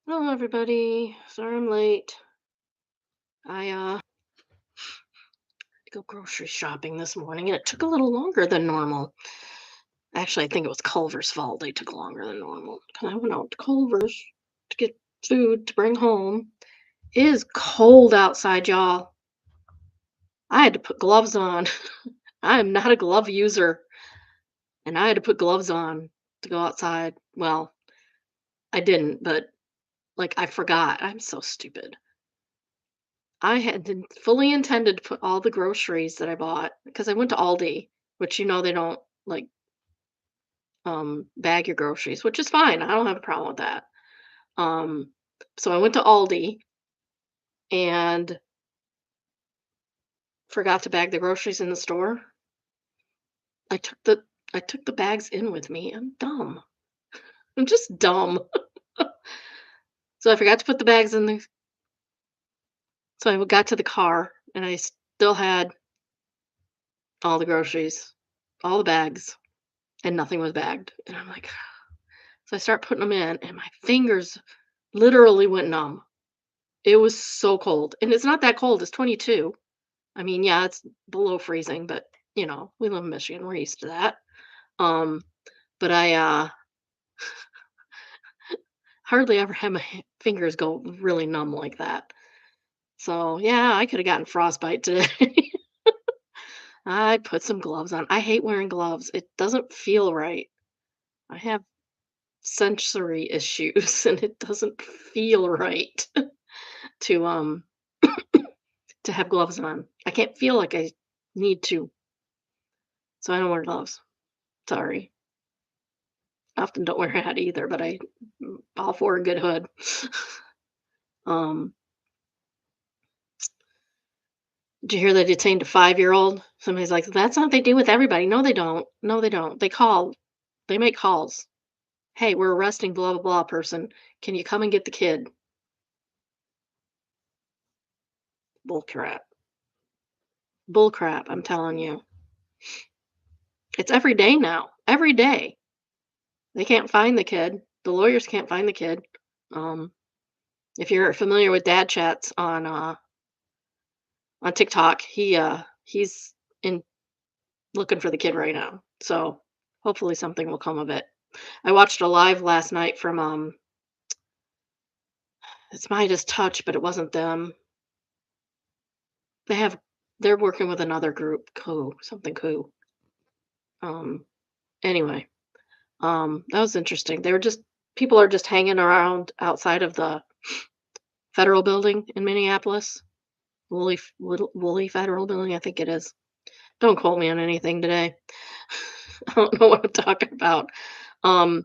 Hello, everybody. Sorry I'm late. I go grocery shopping this morning, and it took a little longer than normal. Actually, I think it was Culver's fault. They took longer than normal. 'Cause I went out to Culver's to get food to bring home. It is cold outside, y'all. I had to put gloves on. I am not a glove user, and I had to put gloves on to go outside. Well, I didn't, but like I forgot. I'm so stupid. I fully intended to put all the groceries that I bought because I went to Aldi, which they don't like bag your groceries, which is fine. I don't have a problem with that. Um so I went to Aldi and forgot to bag the groceries in the store. I took the I took the bags in with me. I'm dumb. I'm just dumb. So I forgot to put the bags in the so I got to the car and I still had all the groceries, all the bags, and nothing was bagged. And I'm like, so I start putting them in, and my fingers literally went numb. It was so cold, and it's not that cold, it's 22. I mean, yeah, it's below freezing, but, we live in Michigan, we're used to that. Um, but I, hardly ever had my fingers go really numb like that. So, yeah, I coulda gotten frostbite today. I put some gloves on. I hate wearing gloves, it doesn't feel right. I have sensory issues, and it doesn't feel right to, to have gloves on. I can't feel like I need to, so I don't wear gloves. Sorry. I often don't wear a hat either, but all for a good hood. um, did you hear they detained a 5-year-old? Somebody's like, that's not what they do with everybody. No, they don't. No, they don't. They make calls. Hey, we're arresting blah blah blah person. Can you come and get the kid? Bull crap. Bull crap, I'm telling you. It's every day now. Every day. They can't find the kid. The lawyers can't find the kid. Um, if you're familiar with dad chats on TikTok, he's in looking for the kid right now. So hopefully something will come of it. I watched a live last night from it's Midas Touch, but it wasn't them. They have they're working with another group, Coup. Um anyway, that was interesting. They were just People are just hanging around outside of the federal building in Minneapolis. Woolly Federal Building, I think it is. Don't quote me on anything today. I don't know what I'm talking about. Um,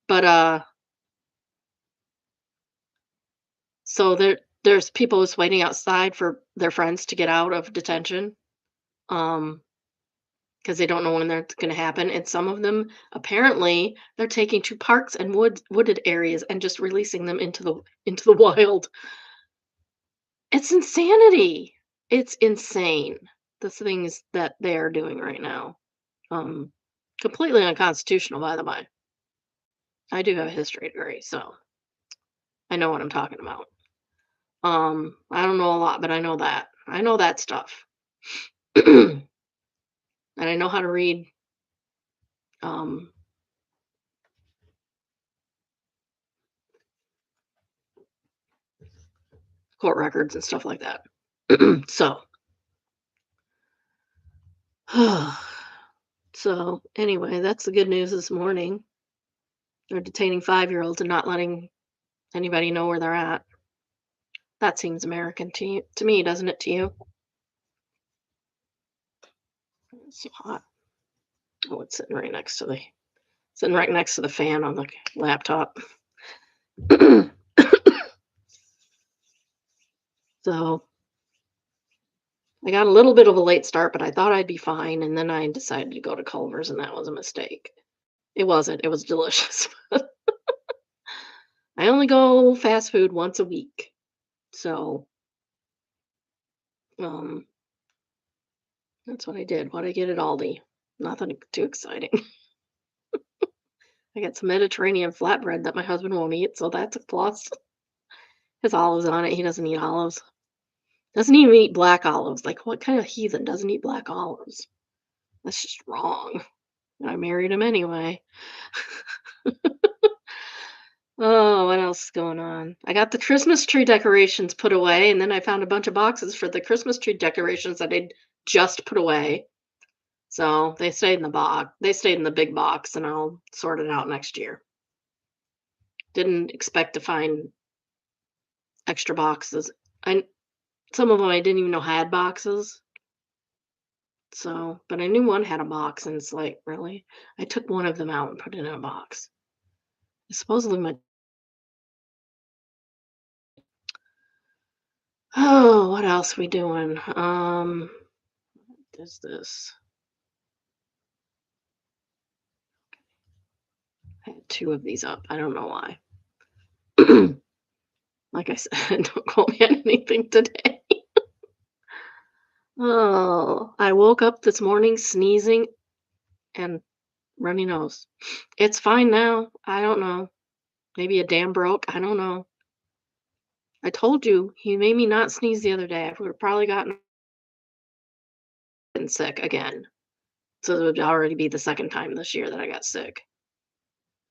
but so there's people just waiting outside for their friends to get out of detention. Um, because they don't know when that's going to happen. And some of them apparently they're taking to parks and wooded areas and just releasing them into the wild. It's insanity. It's insane. The things that they are doing right now. Um, Completely unconstitutional, by the way. I do have a history degree, so I know what I'm talking about. I don't know a lot, but I know that. I know that stuff. And I know how to read um, court records and stuff like that. So, so anyway, that's the good news this morning. They're detaining 5-year-olds and not letting anybody know where they're at. That seems American to me, doesn't it? To you? It's so hot. Oh, it's sitting right next to the fan on the laptop. So I got a little bit of a late start, but I thought I'd be fine, and then I decided to go to Culver's, and that was a mistake. It wasn't. It was delicious. I only go fast food once a week, so um, that's what I did. What I get at Aldi, nothing too exciting. I got some Mediterranean flatbread that my husband won't eat, so that's a plus. Has olives on it. He doesn't eat olives. Doesn't even eat black olives. Like, what kind of heathen doesn't eat black olives? That's just wrong. I married him anyway. Oh, what else is going on? I got the Christmas tree decorations put away, and then I found a bunch of boxes for the Christmas tree decorations that I'd just put away. So they stayed in the box. They stayed in the big box, and I'll sort it out next year. Didn't expect to find extra boxes. I Some of them I didn't even know had boxes. So, but I knew one had a box, and it's like, really? I took one of them out and put it in a box. Supposedly my Oh, what else we doing? Is this? I had two of these up. I don't know why. Like I said, don't quote me on anything today. Oh, I woke up this morning sneezing and runny nose. It's fine now. I don't know. Maybe a dam broke. I don't know. I told you he made me not sneeze the other day. I would have probably gotten sick again. So it would already be the second time this year that I got sick.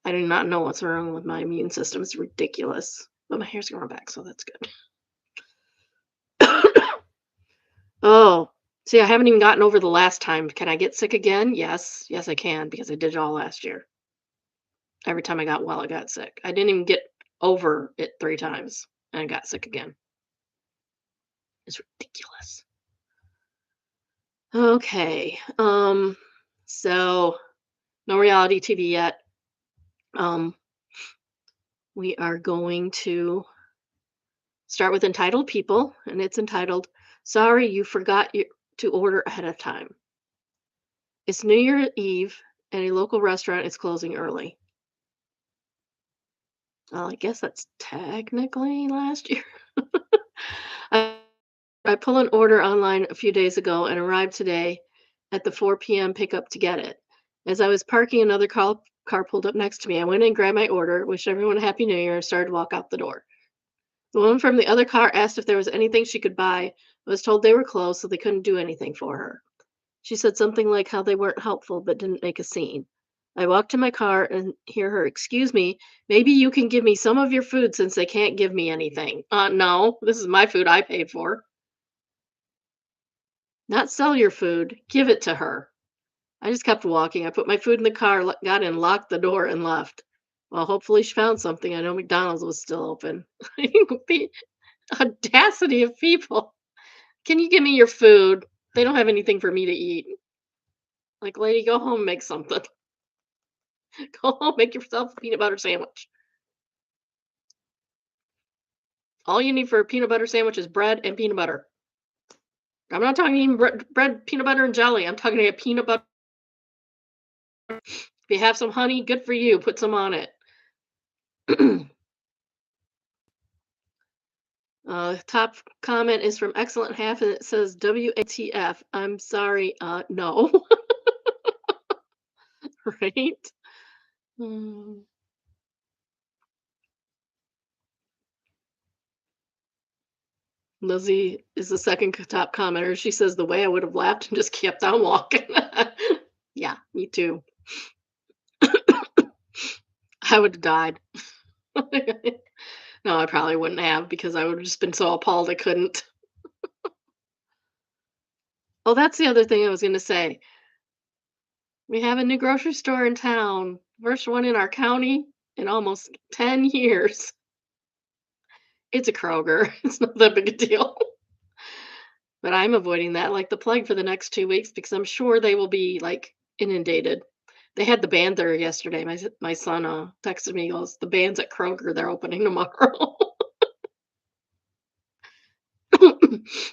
I do not know what's wrong with my immune system. It's ridiculous. But my hair's growing back, so that's good. Oh, see, I haven't even gotten over the last time. Can I get sick again? Yes. Yes, I can because I did it all last year. Every time I got well, I got sick. I didn't even get over it 3 times and I got sick again. It's ridiculous. Okay. So no reality TV yet. Um, we are going to start with entitled people, and it's entitled "Sorry You Forgot to Order Ahead of Time." It's New Year Eve, and a local restaurant is closing early. Well, I guess that's technically last year. I, I pulled an order online a few days ago and arrived today at the 4 p.m. pickup to get it. As I was parking, another car pulled up next to me. I went in, grabbed my order, wished everyone a Happy New Year, and started to walk out the door. The woman from the other car asked if there was anything she could buy. I was told they were closed, so they couldn't do anything for her. She said something like how they weren't helpful but didn't make a scene. I walked to my car and hear her, "Excuse me, maybe you can give me some of your food since they can't give me anything." No, this is my food I paid for. Not sell your food, give it to her. I just kept walking. I put my food in the car, got in, locked the door, and left. Well, hopefully she found something. I know McDonald's was still open. The audacity of people. Can you give me your food? They don't have anything for me to eat. Like, lady, go home, make something. Go home, make yourself a peanut butter sandwich. All you need for a peanut butter sandwich is bread and peanut butter. I'm not talking even bread, peanut butter, and jelly. I'm talking about peanut butter. If you have some honey, good for you. Put some on it. Top comment is from Excellent Half, and it says WATF. I'm sorry. No. Right? Mm. Lizzie is the second top commenter. She says the way I would have laughed and just kept on walking. Yeah, me too. I would have died. No, I probably wouldn't have because I would have just been so appalled I couldn't. Oh, that's the other thing I was going to say. We have a new grocery store in town. First one in our county in almost 10 years. It's a Kroger. It's not that big a deal. But I'm avoiding that like the plague for the next 2 weeks because I'm sure they will be like inundated. They had the band there yesterday. My son texted me, he goes, "The band's at Kroger. They're opening tomorrow."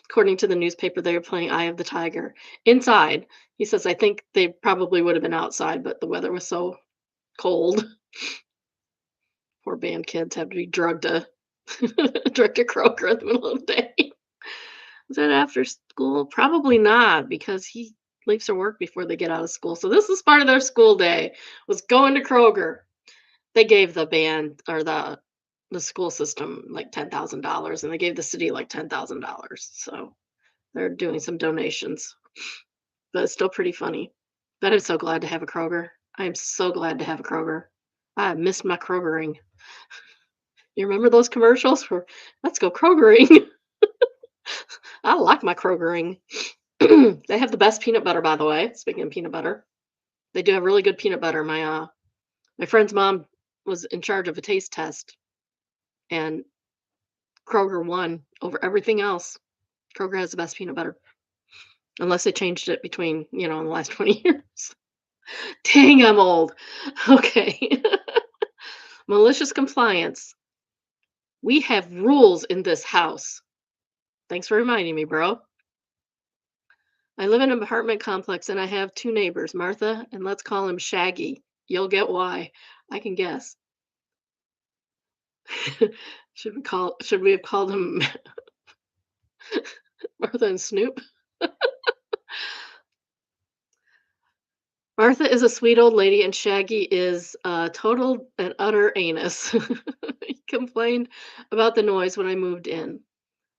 According to the newspaper, they were playing Eye of the Tiger inside. He says, "I think they probably would have been outside, but the weather was so cold." Poor band kids have to be drugged to drugged to Kroger in the middle of the day. Is that after school? Probably not, because he leaves for work before they get out of school. So this is part of their school day, was going to Kroger. They gave the band or the the school system like $10,000 and they gave the city like $10,000. So they're doing some donations, but it's still pretty funny. But I'm so glad to have a Kroger. I'm so glad to have a Kroger. I missed my Krogering. You remember those commercials for "Let's go Krogering"? I like my Krogering. They have the best peanut butter, by the way. Speaking of peanut butter, they do have really good peanut butter. My friend's mom was in charge of a taste test, and Kroger won over everything else. Kroger has the best peanut butter, unless they changed it between in the last 20 years. Dang, I'm old. Okay. Malicious compliance. We have rules in this house. Thanks for reminding me, bro. I live in an apartment complex and I have two neighbors, Martha, and let's call him Shaggy. You'll get why. I can guess. Should we have called him Martha and Snoop? Martha is a sweet old lady and Shaggy is a total and utter anus. He complained about the noise when I moved in.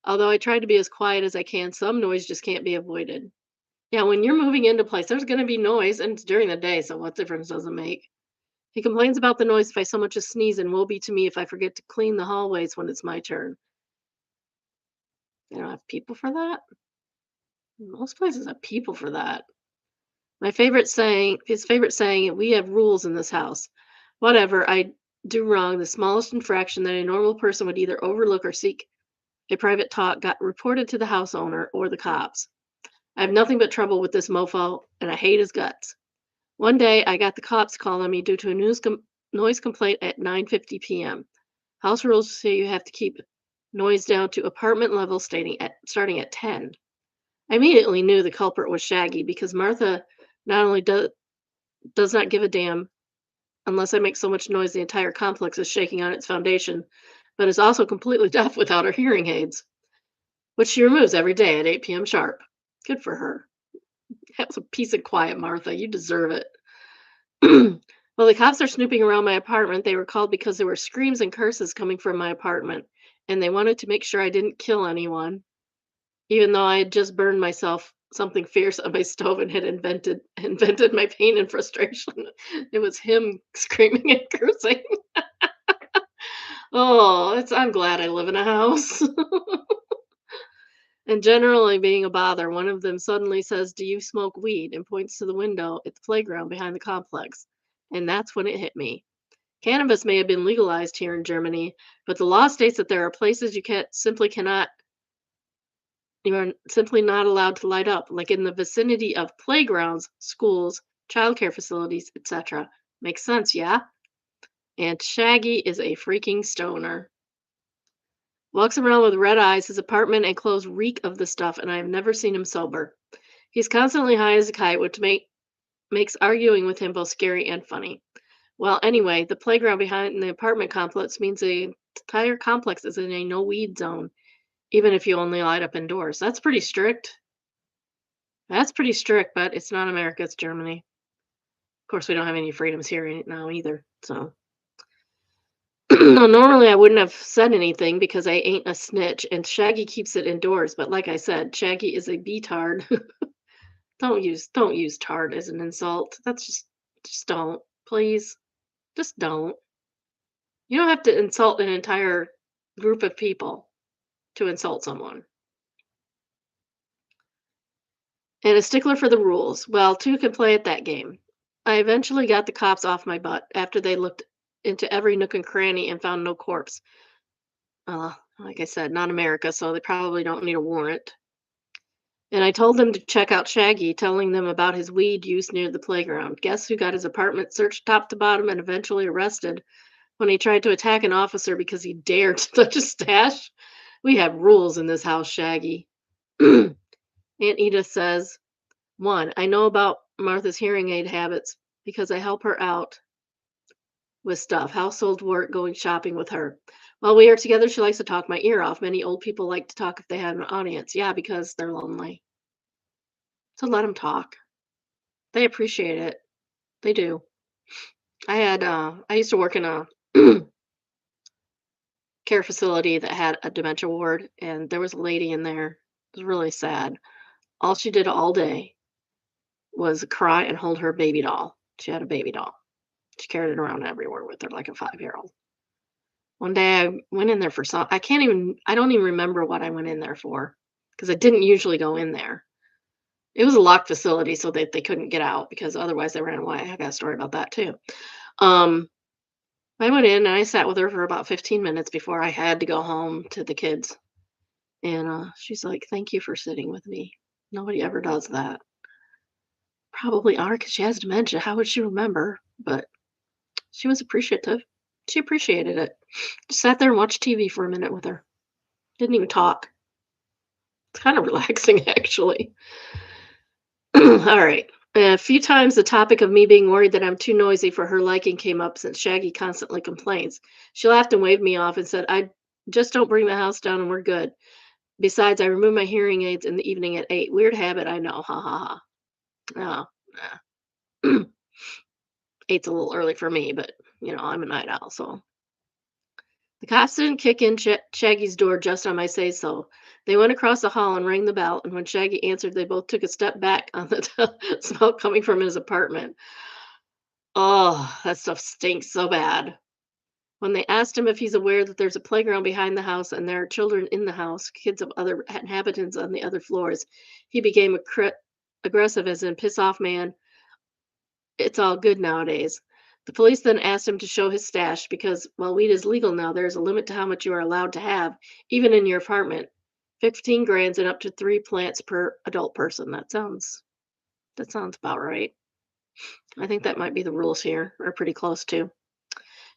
Although I tried to be as quiet as I can, some noise just can't be avoided. Yeah, when you're moving into place, there's going to be noise, and it's during the day, so what difference does it make? He complains about the noise if I so much as sneeze, and woe be to me if I forget to clean the hallways when it's my turn. They don't have people for that? Most places have people for that. His favorite saying, we have rules in this house. Whatever I do wrong, the smallest infraction that a normal person would either overlook or seek a private talk got reported to the house owner or the cops. I have nothing but trouble with this mofo, and I hate his guts. One day, I got the cops calling me due to a noise complaint at 9:50 p.m. House rules say you have to keep noise down to apartment level starting at 10. I immediately knew the culprit was Shaggy because Martha not only does not give a damn unless I make so much noise the entire complex is shaking on its foundation, but is also completely deaf without her hearing aids, which she removes every day at 8 p.m. sharp. Good for her. Have some peace and quiet, Martha. You deserve it. Well, the cops are snooping around my apartment. They were called because there were screams and curses coming from my apartment, and they wanted to make sure I didn't kill anyone, even though I had just burned myself something fierce on my stove and had invented my pain and frustration. It was him screaming and cursing. Oh, I'm glad I live in a house. And generally being a bother, one of them suddenly says, "Do you smoke weed?" and points to the window at the playground behind the complex. And that's when it hit me. Cannabis may have been legalized here in Germany, but the law states that there are places you are simply not allowed to light up, like in the vicinity of playgrounds, schools, childcare facilities, etc. Makes sense, yeah? And Shaggy is a freaking stoner. Walks around with red eyes. His apartment and clothes reek of the stuff, and I have never seen him sober. He's constantly high as a kite, which makes arguing with him both scary and funny. Well, anyway, the playground behind the apartment complex means the entire complex is in a no weed zone, even if you only light up indoors. That's pretty strict. That's pretty strict, but it's not America, it's Germany. Of course, we don't have any freedoms here now either. So, normally I wouldn't have said anything because I ain't a snitch, and Shaggy keeps it indoors. But like I said, Shaggy is a beatard. Don't use tard as an insult. That's just don't, please, just don't. You don't have to insult an entire group of people to insult someone. And a stickler for the rules. Well, two can play at that game. I eventually got the cops off my butt after they looked into every nook and cranny and found no corpse. Like I said, not America, so they probably don't need a warrant. And I told them to check out Shaggy, telling them about his weed use near the playground. Guess who got his apartment searched top to bottom and eventually arrested when he tried to attack an officer because he dared to touch a stash? We have rules in this house, Shaggy. Aunt Edith says, 1, I know about Martha's hearing aid habits because I help her out with stuff, household work, going shopping with her. While we are together, she likes to talk my ear off. Many old people like to talk if they have an audience. Yeah, because they're lonely. So let them talk. They appreciate it. They do. I used to work in a care facility that had a dementia ward, and there was a lady in there. It was really sad. All she did all day was cry and hold her baby doll. She had a baby doll. She carried it around everywhere with her like a 5-year-old. One day I went in there for some I don't even remember what I went in there for because I didn't usually go in there. It was a locked facility so that they couldn't get out because otherwise they ran away. I got a story about that too. Um, I went in and I sat with her for about 15 minutes before I had to go home to the kids. And she's like, "Thank you for sitting with me. Nobody ever does that." Probably are because she has dementia. How would she remember? But she was appreciative. She appreciated it. Just sat there and watched TV for a minute with her. Didn't even talk. It's kind of relaxing, actually. All right. A few times the topic of me being worried that I'm too noisy for her liking came up since Shaggy constantly complains. She laughed and waved me off and said, "I just don't bring the house down and we're good. Besides, I remove my hearing aids in the evening at 8. Weird habit, I know. Ha ha ha." Oh, 8's a little early for me, but I'm a night owl, so. The cops didn't kick in Shaggy's door just on my say so. They went across the hall and rang the bell, and when Shaggy answered, they both took a step back on the smoke coming from his apartment. Oh, that stuff stinks so bad. When they asked him if he's aware that there's a playground behind the house and there are children in the house, kids of other inhabitants on the other floors, he became aggressive as in piss off man. It's all good nowadays. The police then asked him to show his stash because while weed is legal now, there is a limit to how much you are allowed to have, even in your apartment. 15 grams and up to 3 plants per adult person. That sounds about right. I think that might be the rules here, or pretty close to.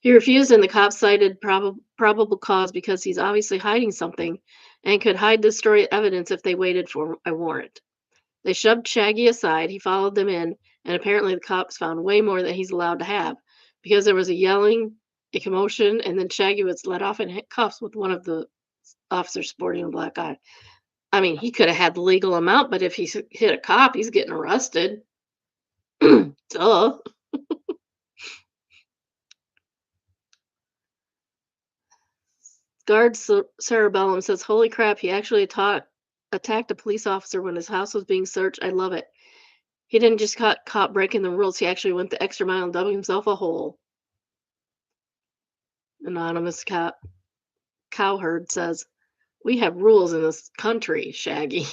He refused, and the cops cited probable cause because he's obviously hiding something and could hide destroy evidence if they waited for a warrant. They shoved Shaggy aside. He followed them in, and apparently the cops found way more than he's allowed to have because there was a yelling, a commotion, and then Shaggy was let off in cuffs with one of the officers sporting a black eye. I mean, he could have had the legal amount, but if he hit a cop, he's getting arrested. Duh. Guard Cerebellum says, "Holy crap, he actually attacked a police officer when his house was being searched. I love it. He didn't just caught breaking the rules, he actually went the extra mile and dug himself a hole." Anonymous cowherd says, "We have rules in this country, Shaggy."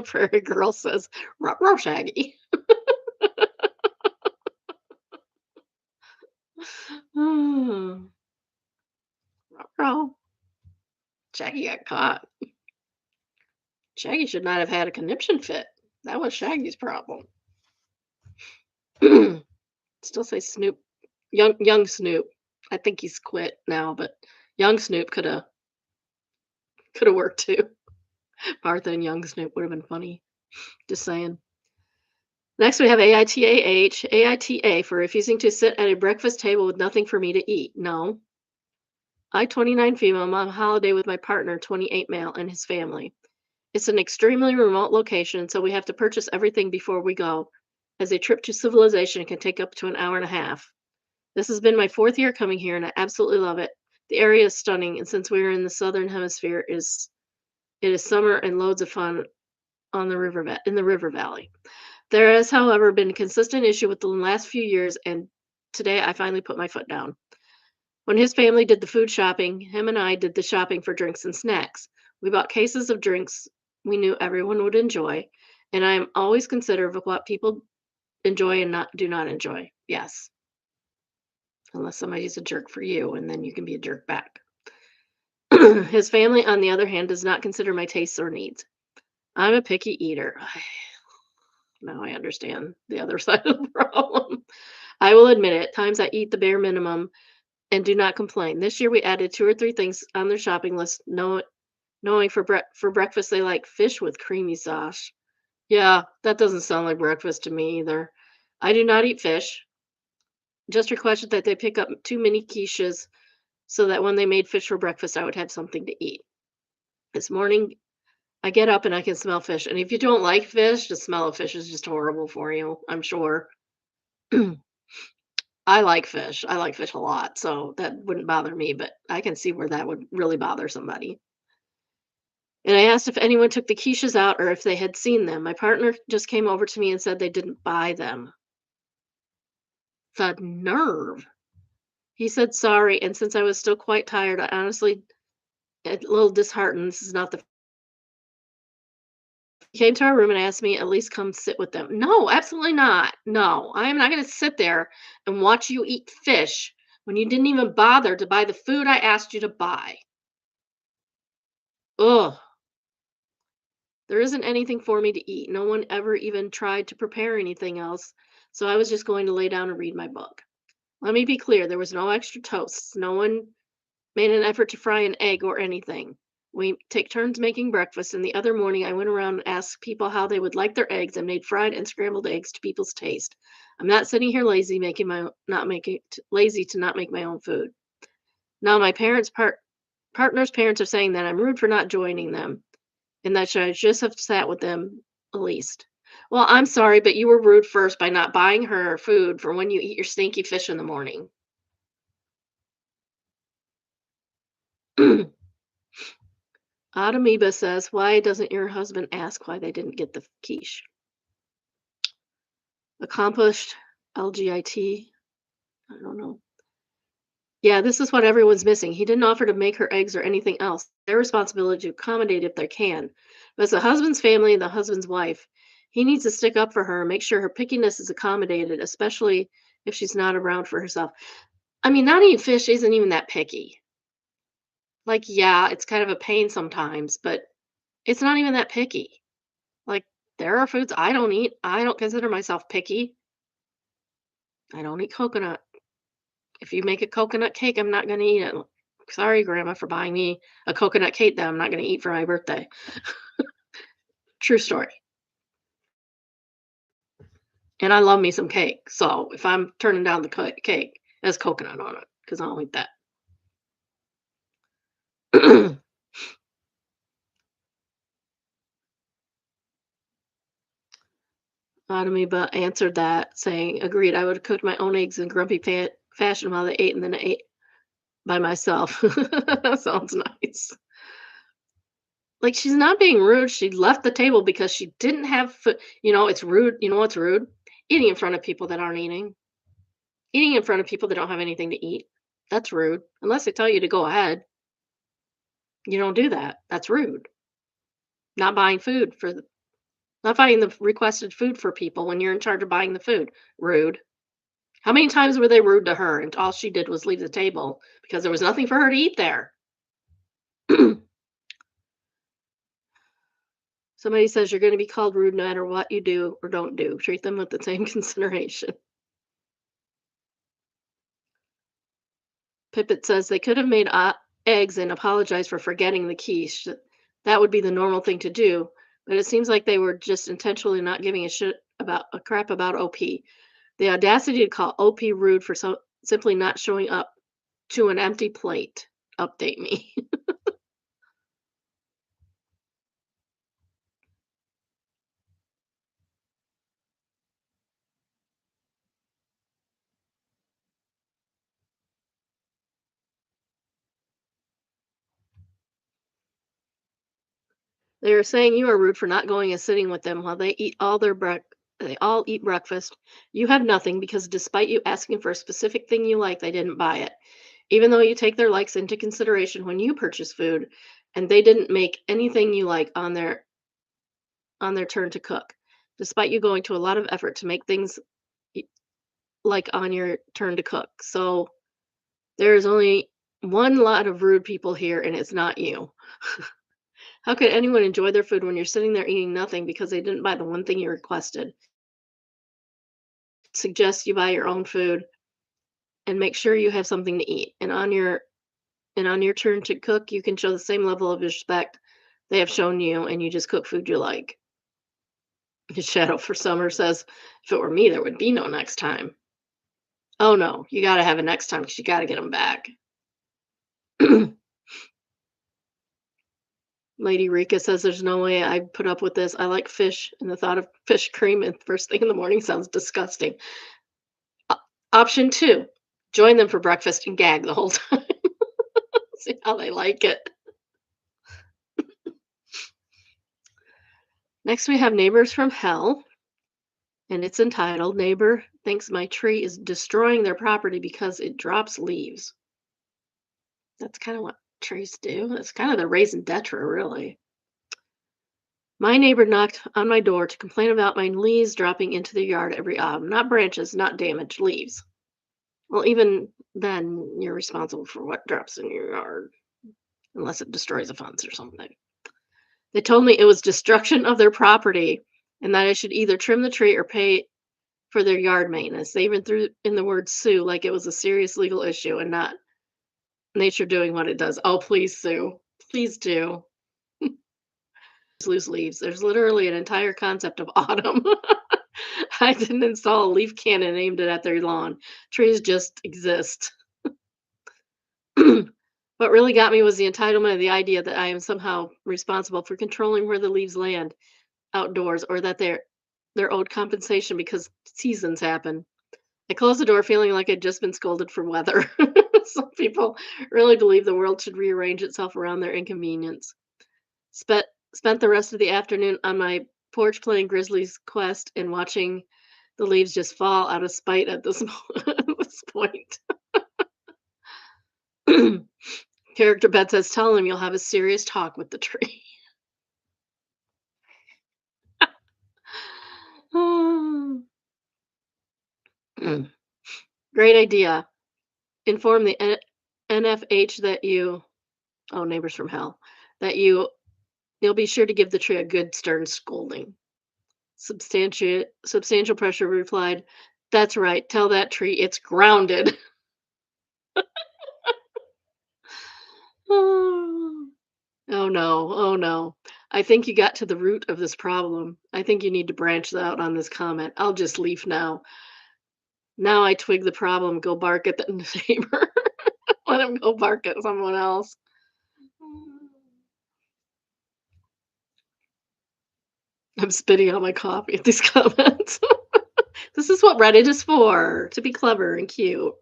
Prairie Girl says, "Ruh, Shaggy." Ruh, Shaggy got caught. Shaggy should not have had a conniption fit. That was Shaggy's problem. Still say Snoop. Young Snoop. I think he's quit now, but young Snoop coulda worked too. Martha and young Snoop would have been funny. Just saying. Next, we have AITAH. AITA for refusing to sit at a breakfast table with nothing for me to eat. No. I, 29 female, am on holiday with my partner, 28 male, and his family. It's an extremely remote location, so we have to purchase everything before we go, as a trip to civilization can take up to an hour and a half. This has been my 4th year coming here, and I absolutely love it. The area is stunning, and since we are in the southern hemisphere, it is summer and loads of fun on the in the river valley. There has, however, been a consistent issue with the last few years, and today I finally put my foot down. When his family did the food shopping, him and I did the shopping for drinks and snacks. We bought cases of drinks we knew everyone would enjoy, and I am always considerate of what people enjoy and do not enjoy. Yes, unless somebody's a jerk for you, and then you can be a jerk back. His family, on the other hand, does not consider my tastes or needs. I'm a picky eater. Now I understand the other side of the problem. I will admit it. At times I eat the bare minimum and do not complain. This year we added 2 or 3 things on their shopping list, knowing for breakfast they like fish with creamy sauce. Yeah, that doesn't sound like breakfast to me either. I do not eat fish. Just requested that they pick up 2 mini quiches so that when they made fish for breakfast, I would have something to eat. This morning, I get up and I can smell fish. And if you don't like fish, the smell of fish is just horrible for you, I'm sure. I like fish. I like fish a lot, so that wouldn't bother me, but I can see where that would really bother somebody. And I asked if anyone took the quiches out or if they had seen them. My partner just came over to me and said they didn't buy them. The nerve. He said sorry, and since I was still quite tired, I honestly a little disheartened. This is not the he came to our room and asked me at least come sit with them. No, absolutely not. No, I am not going to sit there and watch you eat fish when you didn't even bother to buy the food I asked you to buy. Ugh. There isn't anything for me to eat. No one ever even tried to prepare anything else, so I was just going to lay down and read my book. Let me be clear, there was no extra toasts. No one made an effort to fry an egg or anything. We take turns making breakfast, and the other morning I went around and asked people how they would like their eggs and made fried and scrambled eggs to people's taste. I'm not sitting here lazy making my not making lazy to not make my own food. Now my partner's parents are saying that I'm rude for not joining them and that I just have sat with them at least. Well, I'm sorry, but you were rude first by not buying her food for when you eat your stinky fish in the morning. Automeba says, "Why doesn't your husband ask why they didn't get the quiche?" Accomplished LGIT. I don't know. Yeah, this is what everyone's missing. He didn't offer to make her eggs or anything else. Their responsibility to accommodate if they can. But as the husband's family and the husband's wife, he needs to stick up for her and make sure her pickiness is accommodated, especially if she's not around for herself. I mean, not eating fish isn't even that picky. Like, yeah, it's kind of a pain sometimes, but it's not even that picky. Like, there are foods I don't eat. I don't consider myself picky. I don't eat coconut. If you make a coconut cake, I'm not gonna eat it. Sorry, grandma, for buying me a coconut cake that I'm not gonna eat for my birthday. True story. And I love me some cake. So if I'm turning down the cake, it has coconut on it because I don't eat that. But answered that saying, agreed, I would have cooked my own eggs in grumpy fashion while they ate and then I ate by myself. That sounds nice. Like, she's not being rude, she left the table because she didn't have food. It's rude. You know what's rude? Eating in front of people that aren't eating. Eating in front of people that don't have anything to eat. That's rude. Unless they tell you to go ahead, you don't do that. That's rude. Not buying food for the not buying the requested food for people when you're in charge of buying the food. Rude. How many times were they rude to her and all she did was leave the table because there was nothing for her to eat there? Somebody says you're going to be called rude no matter what you do or don't do. Treat them with the same consideration. Pippet says they could have made eggs and apologized for forgetting the quiche. That would be the normal thing to do, but it seems like they were just intentionally not giving a crap about OP. The audacity to call OP rude for simply not showing up to an empty plate. Update me. They are saying you are rude for not going and sitting with them while they all eat breakfast. You have nothing because despite you asking for a specific thing you like, they didn't buy it. Even though you take their likes into consideration when you purchase food, and they didn't make anything you like on their turn to cook. Despite you going to a lot of effort to make things y- like on your turn to cook. So there is only one lot of rude people here, and it's not you. How could anyone enjoy their food when you're sitting there eating nothing because they didn't buy the one thing you requested? Suggest you buy your own food and make sure you have something to eat. And on your turn to cook, you can show the same level of respect they have shown you, and you just cook food you like. Shadow for Summer says, if it were me, there would be no next time. Oh no, you got to have a next time because you got to get them back. Lady Rika says there's no way I put up with this. I like fish, and the thought of fish cream and first thing in the morning sounds disgusting. Option 2, join them for breakfast and gag the whole time. See how they like it. Next, we have Neighbors from Hell, and it's entitled Neighbor Thinks My Tree is Destroying Their Property Because It Drops Leaves. That's kind of what trees do. That's kind of the raison d'etre, really. My neighbor knocked on my door to complain about my leaves dropping into the yard every autumn. Not branches, not damaged leaves. Well, even then, you're responsible for what drops in your yard, unless it destroys a fence or something. They told me it was destruction of their property and that I should either trim the tree or pay for their yard maintenance. They even threw in the word sue like it was a serious legal issue and not nature doing what it does. Oh, please sue. Please do. Loose leaves. There's literally an entire concept of autumn. I didn't install a leaf cannon aimed it at their lawn. Trees just exist. What really got me was the entitlement of the idea that I am somehow responsible for controlling where the leaves land outdoors or that they're owed compensation because seasons happen. I closed the door feeling like I'd just been scolded for weather. Some people really believe the world should rearrange itself around their inconvenience. Spent spent the rest of the afternoon on my porch playing Grizzly's Quest and watching the leaves just fall out of spite at this, at this point. Character Bet says, tell him you'll have a serious talk with the tree. Great idea. Inform the NFH that you, oh, neighbors from hell, that you'll be sure to give the tree a good stern scolding. Substantial pressure replied, that's right. Tell that tree it's grounded. Oh no. Oh no. I think you got to the root of this problem. I think you need to branch out on this comment. I'll just leave now. Now I twig the problem. Go bark at the neighbor. Let him go bark at someone else. I'm spitting on my coffee at these comments. This is what Reddit is for, to be clever and cute.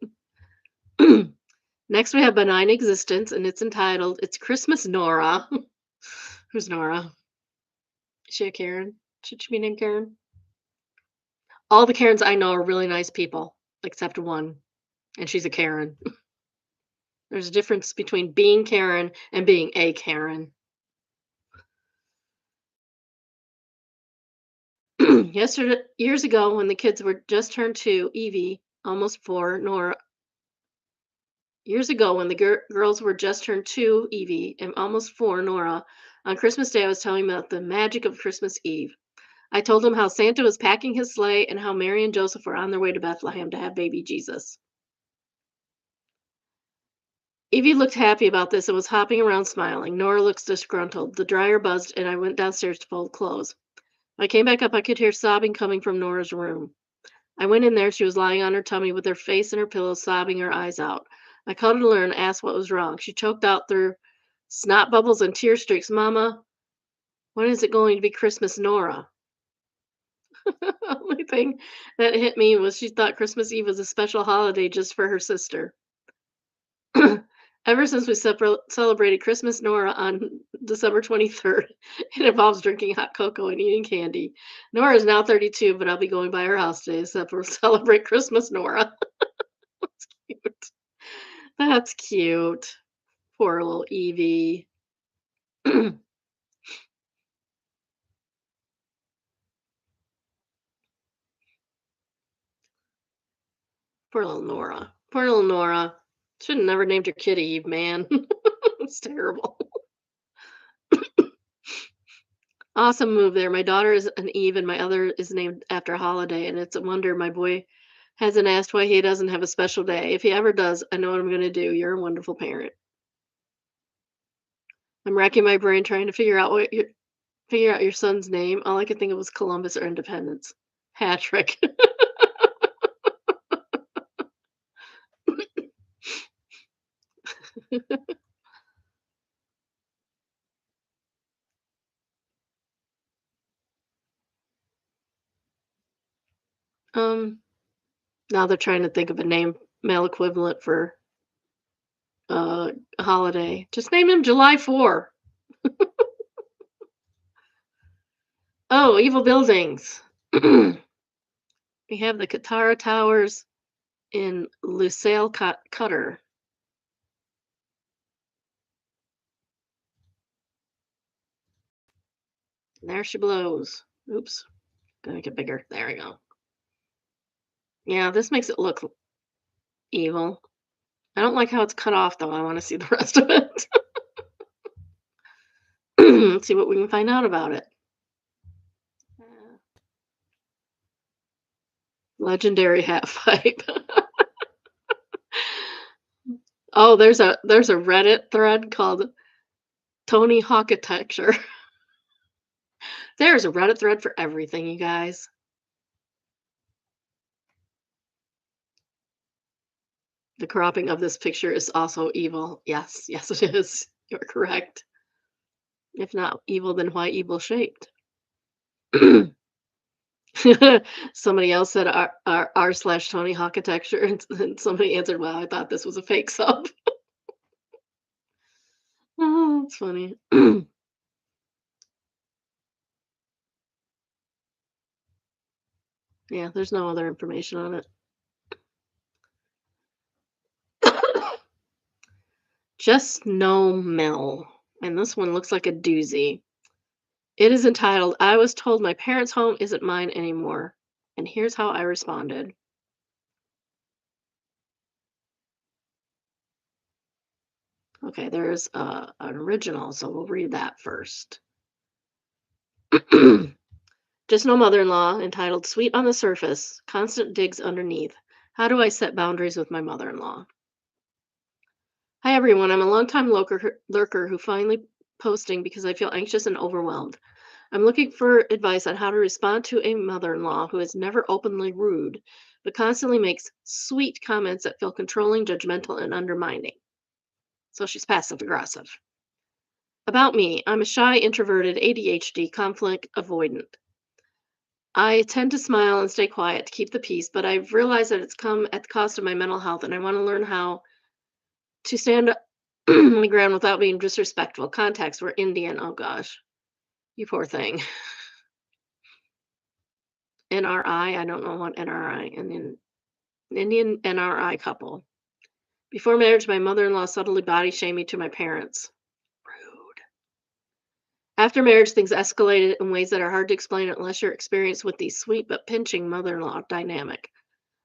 Next, we have Benign Existence, and it's entitled It's Christmas Nora. Who's Nora? Is she a Karen? Should she be named Karen? All the Karens I know are really nice people, except one, and she's a Karen. There's a difference between being Karen and being a Karen. Years ago, when the kids were just turned 2, Evie, almost 4, Nora. Years ago, when the girls were just turned 2, Evie, and almost 4, Nora, on Christmas Day, I was telling them about the magic of Christmas Eve. I told them how Santa was packing his sleigh and how Mary and Joseph were on their way to Bethlehem to have baby Jesus. Evie looked happy about this and was hopping around smiling. Nora looked disgruntled. The dryer buzzed, and I went downstairs to fold clothes. When I came back up, I could hear sobbing coming from Nora's room. I went in there. She was lying on her tummy with her face in her pillow, sobbing her eyes out. I cuddled her and asked what was wrong. She choked out through snot bubbles and tear streaks. Mama, when is it going to be Christmas, Nora? Only thing that hit me was she thought Christmas Eve was a special holiday just for her sister. Ever since we celebrated Christmas Nora on December 23rd, it involves drinking hot cocoa and eating candy. Nora is now 32, but I'll be going by her house today to celebrate Christmas Nora. That's cute. That's cute. Poor little Evie. Poor little Nora. Poor little Nora. Should have never named her kid Eve, man. It's terrible. Awesome move there. My daughter is an Eve and my other is named after a holiday, and it's a wonder my boy hasn't asked why he doesn't have a special day. If he ever does, I know what I'm going to do. You're a wonderful parent. I'm racking my brain trying to figure out your son's name. All I could think of was Columbus or Independence. Patrick. um, Now they're trying to think of a name, male equivalent for a holiday. Just name him July 4. Oh, evil buildings. We have the Katara Towers in Lucille Cutter. There she blows. Oops. Gonna make it bigger. There we go. Yeah, this makes it look evil. I don't like how it's cut off, though. I want to see the rest of it. Let's see what we can find out about it. Legendary half pipe. Oh, there's a Reddit thread called Tony Hawkitecture. There's a Reddit thread for everything, you guys. The cropping of this picture is also evil. Yes, yes, it is. You're correct. If not evil, then why evil shaped? Somebody else said r slash Tony Hawkitecture, and somebody answered, "Wow, I thought this was a fake sub." Oh, that's funny. Yeah, there's no other information on it. Just No Mill, and this one looks like a doozy. It is entitled, "I was told my parents' home isn't mine anymore, and here's how I responded." Okay, there's an original, so we'll read that first. Just No Mother-in-Law, entitled "Sweet on the Surface, Constant Digs Underneath. How do I set boundaries with my mother-in-law?" Hi everyone, I'm a longtime lurker who finally posting because I feel anxious and overwhelmed. I'm looking for advice on how to respond to a mother-in-law who is never openly rude, but constantly makes sweet comments that feel controlling, judgmental, and undermining. So she's passive aggressive. About me, I'm a shy, introverted, ADHD, conflict avoidant. I tend to smile and stay quiet to keep the peace, but I've realized that it's come at the cost of my mental health, and I want to learn how to stand my ground without being disrespectful. Contacts were Indian. Oh gosh, you poor thing. NRI. I don't know what NRI. Indian NRI couple. Before marriage, my mother-in-law subtly body shamed me to my parents. Rude. After marriage, things escalated in ways that are hard to explain unless you're experienced with the sweet but pinching mother-in-law dynamic.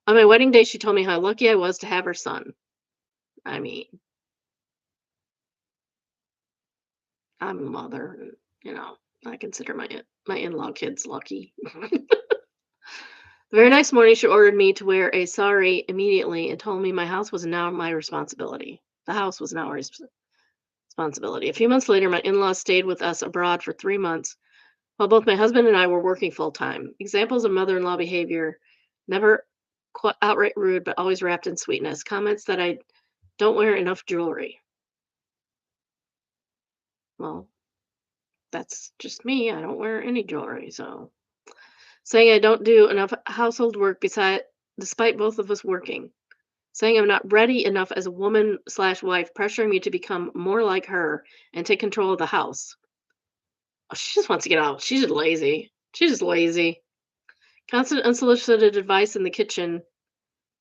On my wedding day, she told me how lucky I was to have her son. I mean, I'm a mother, and, I consider my in-law kids lucky. The very next morning, she ordered me to wear a sari immediately and told me my house was now my responsibility. The house was now our responsibility. A few months later, my in laws stayed with us abroad for 3 months while both my husband and I were working full time. Examples of mother in law behavior: never outright rude, but always wrapped in sweetness. Comments that I don't wear enough jewelry. Well, that's just me. I don't wear any jewelry. So saying I don't do enough household work despite both of us working. Saying I'm not ready enough as a woman slash wife, pressuring me to become more like her and take control of the house. Oh, she just wants to get out. She's just lazy. She's just lazy. Constant unsolicited advice in the kitchen,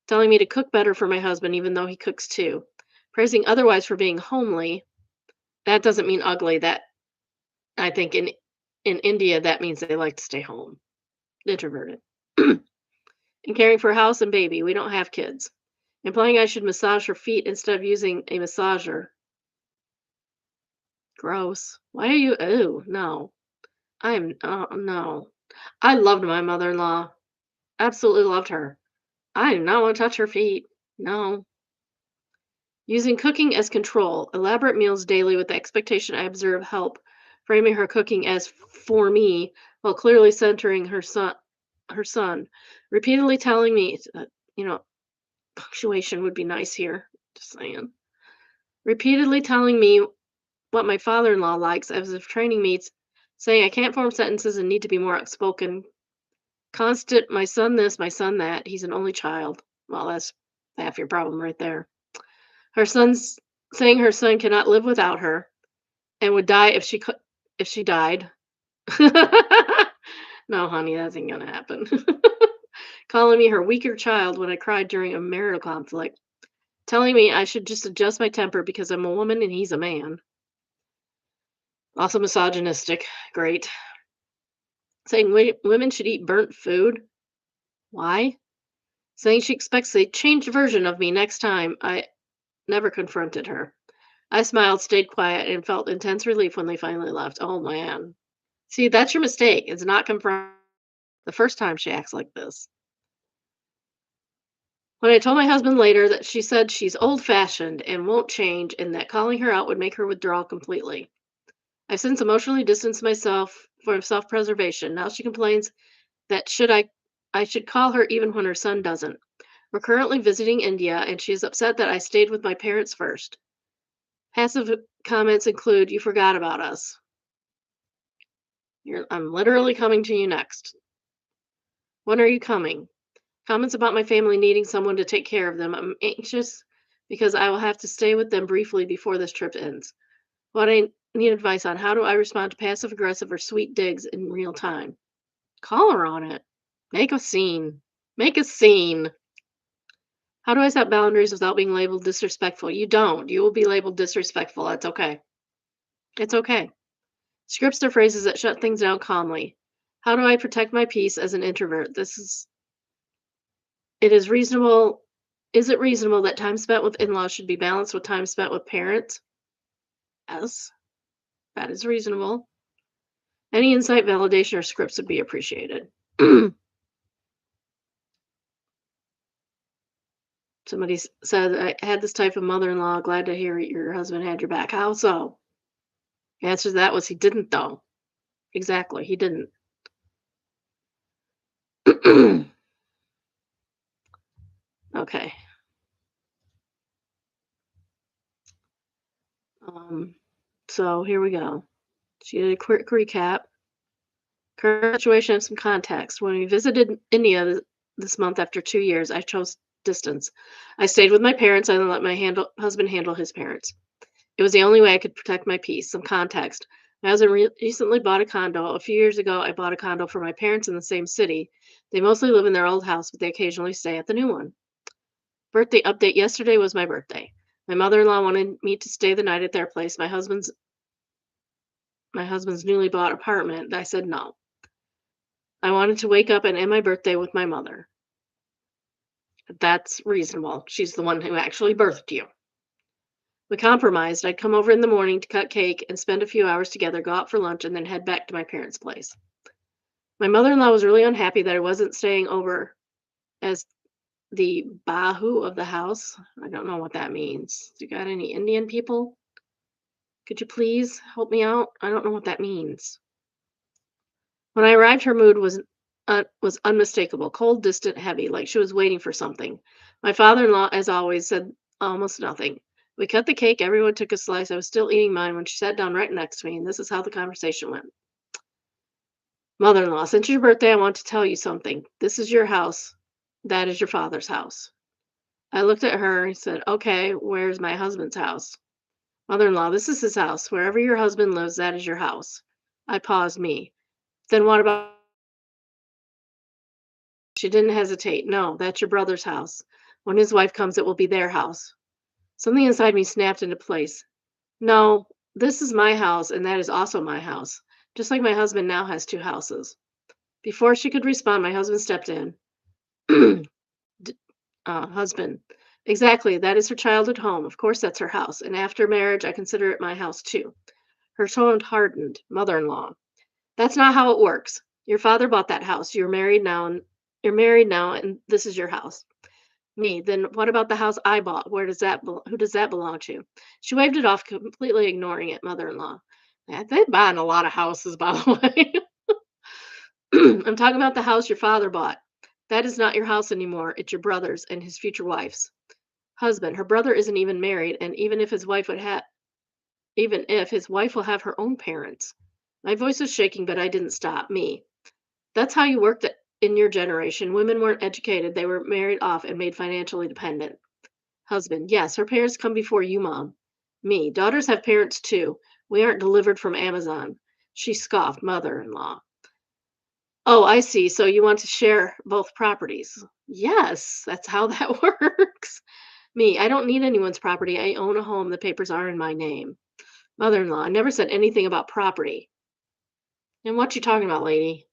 telling me to cook better for my husband, even though he cooks too. Praising otherwise for being homely. That doesn't mean ugly. That, I think, in India, that means they like to stay home. Introverted. And caring for house and baby. We don't have kids. Implying I should massage her feet instead of using a massager. Gross. Why are you? Oh, no. Oh, no. I loved my mother in law. Absolutely loved her. I do not want to touch her feet. No. Using cooking as control. Elaborate meals daily with the expectation I observe help. Framing her cooking as for me while clearly centering her son. Repeatedly telling me, punctuation would be nice here. Just saying. Repeatedly telling me what my father-in-law likes as if training meets, saying I can't form sentences and need to be more outspoken. Constant, my son this, my son that. He's an only child. Well, that's half your problem right there. Her son's saying her son cannot live without her and would die if she died. No, honey, that ain't gonna happen. Calling me her weaker child when I cried during a marital conflict. Telling me I should just adjust my temper because I'm a woman and he's a man. Also misogynistic. Great. Saying women should eat burnt food. Why? Saying she expects a changed version of me next time. I never confronted her. I smiled, stayed quiet, and felt intense relief when they finally left. Oh man. See, that's your mistake. It's not confront the first time she acts like this. When I told my husband later that she said she's old fashioned and won't change, and that calling her out would make her withdraw completely. I've since emotionally distanced myself for self preservation. Now she complains that I should call her even when her son doesn't. We're currently visiting India, and she is upset that I stayed with my parents first. Passive comments include, "You forgot about us." I'm literally coming to you next. When are you coming? Comments about my family needing someone to take care of them. I'm anxious because I will have to stay with them briefly before this trip ends. What I need advice on: how do I respond to passive aggressive or sweet digs in real time? Call her on it. Make a scene. Make a scene. How do I set boundaries without being labeled disrespectful? You don't. You will be labeled disrespectful. That's okay. It's okay. Scripts are phrases that shut things down calmly. How do I protect my peace as an introvert? It is reasonable. Is it reasonable that time spent with in laws should be balanced with time spent with parents? Yes, that is reasonable. Any insight, validation, or scripts would be appreciated. Somebody said, I had this type of mother in law. Glad to hear your husband had your back. How so? The answer to that was he didn't, though. Exactly, he didn't. Okay. Um, so here we go. She did a quick recap. Current situation and some context. When we visited India this month after 2 years, I chose distance. I stayed with my parents and let my husband handle his parents. It was the only way I could protect my peace. Some context. My husband recently bought a condo. A few years ago, I bought a condo for my parents in the same city. They mostly live in their old house, but they occasionally stay at the new one. Birthday update. Yesterday was my birthday. My mother-in-law wanted me to stay the night at their place. My husband's newly bought apartment. I said no. I wanted to wake up and end my birthday with my mother. That's reasonable. She's the one who actually birthed you. We compromised. I'd come over in the morning to cut cake and spend a few hours together, go out for lunch, and then head back to my parents' place. My mother in law was really unhappy that I wasn't staying over as the Bahu of the house. I don't know what that means. You got any Indian people? Could you please help me out? I don't know what that means. When I arrived, her mood was unmistakable, cold, distant, heavy, like she was waiting for something. My father-in-law, as always, said almost nothing. We cut the cake. Everyone took a slice. I was still eating mine when she sat down right next to me, and this is how the conversation went. Mother-in-law, since your birthday, I want to tell you something. This is your house. That is your father's house. I looked at her and said, okay, where's my husband's house? Mother-in-law, this is his house. Wherever your husband lives, that is your house. I paused me. Then what about? She didn't hesitate. No, that's your brother's house. When his wife comes, it will be their house. Something inside me snapped into place. No, this is my house, and that is also my house. Just like my husband now has two houses. Before she could respond, my husband stepped in. Husband. Exactly. That is her childhood home. Of course, that's her house. And after marriage, I consider it my house too. Her tone hardened. Mother in law. That's not how it works. Your father bought that house. You're married now, and this is your house. Me. Then what about the house I bought? Who does that belong to? She waved it off, completely ignoring it, mother-in-law. They buying a lot of houses, by the way. I'm talking about the house your father bought. That is not your house anymore. It's your brother's and his future wife's. Husband. Her brother isn't even married, and even if his wife will have her own parents. My voice was shaking, but I didn't stop. Me. That's how you work that in your generation. Women weren't educated, they were married off and made financially dependent. Husband, yes, her parents come before you, Mom. Me, daughters have parents too. We aren't delivered from Amazon. She scoffed, mother in law. Oh, I see. So you want to share both properties? Yes, that's how that works. Me, I don't need anyone's property. I own a home. The papers are in my name. Mother in law, I never said anything about property. And what you talking about, lady?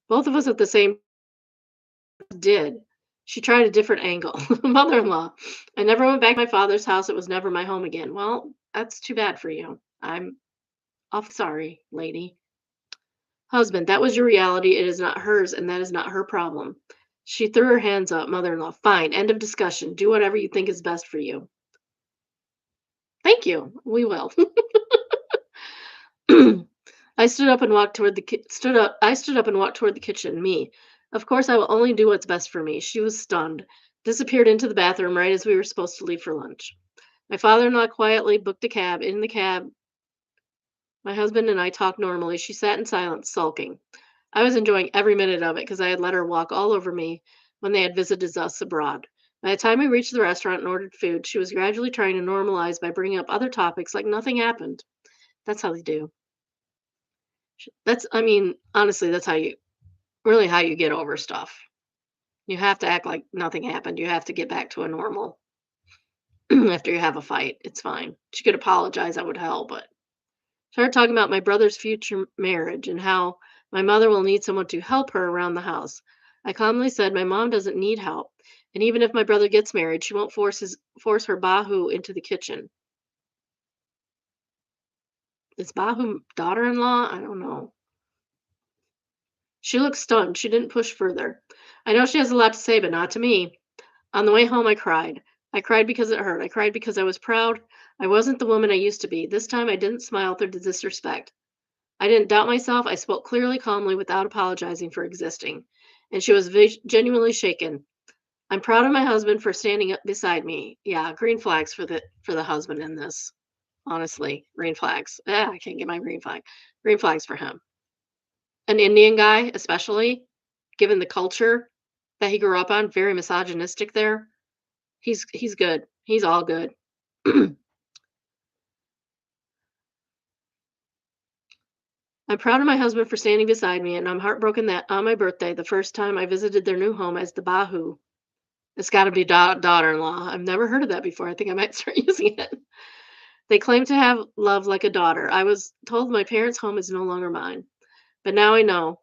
Both of us at the same did. She tried a different angle. Mother in law, I never went back to my father's house. It was never my home again. Well, that's too bad for you. I'm awful sorry, lady. Husband, that was your reality. It is not hers, and that is not her problem. She threw her hands up. Mother in law, fine. End of discussion. Do whatever you think is best for you. Thank you. We will. I stood up and walked toward the stood up. I stood up and walked toward the kitchen. Me, of course, I will only do what's best for me. She was stunned, disappeared into the bathroom right as we were supposed to leave for lunch. My father-in-law quietly booked a cab. In the cab, my husband and I talked normally. She sat in silence, sulking. I was enjoying every minute of it because I had let her walk all over me when they had visited us abroad. By the time we reached the restaurant and ordered food, she was gradually trying to normalize by bringing up other topics like nothing happened. That's how they do. I mean, honestly, that's how you really how you get over stuff. You have to act like nothing happened. You have to get back to a normal after you have a fight. It's fine. She could apologize, that would help, but started talking about my brother's future marriage and how my mother will need someone to help her around the house. I calmly said my mom doesn't need help, and even if my brother gets married, she won't force her Bahu into the kitchen. Is Bahu daughter-in-law? I don't know. She looked stunned. She didn't push further. I know she has a lot to say, but not to me. On the way home, I cried. I cried because it hurt. I cried because I was proud. I wasn't the woman I used to be. This time, I didn't smile through the disrespect. I didn't doubt myself. I spoke clearly, calmly, without apologizing for existing. And she was genuinely shaken. I'm proud of my husband for standing up beside me. Yeah, green flags for the husband in this. Honestly, green flags. I can't get my green flag. Green flags for him. An Indian guy, especially, given the culture that he grew up on, very misogynistic there. He's good. He's all good. I'm proud of my husband for standing beside me, and I'm heartbroken that on my birthday, the first time I visited their new home as the Bahu, it's got to be daughter-in-law. I've never heard of that before. I think I might start using it. They claim to have love like a daughter. I was told my parents' home is no longer mine, but now I know.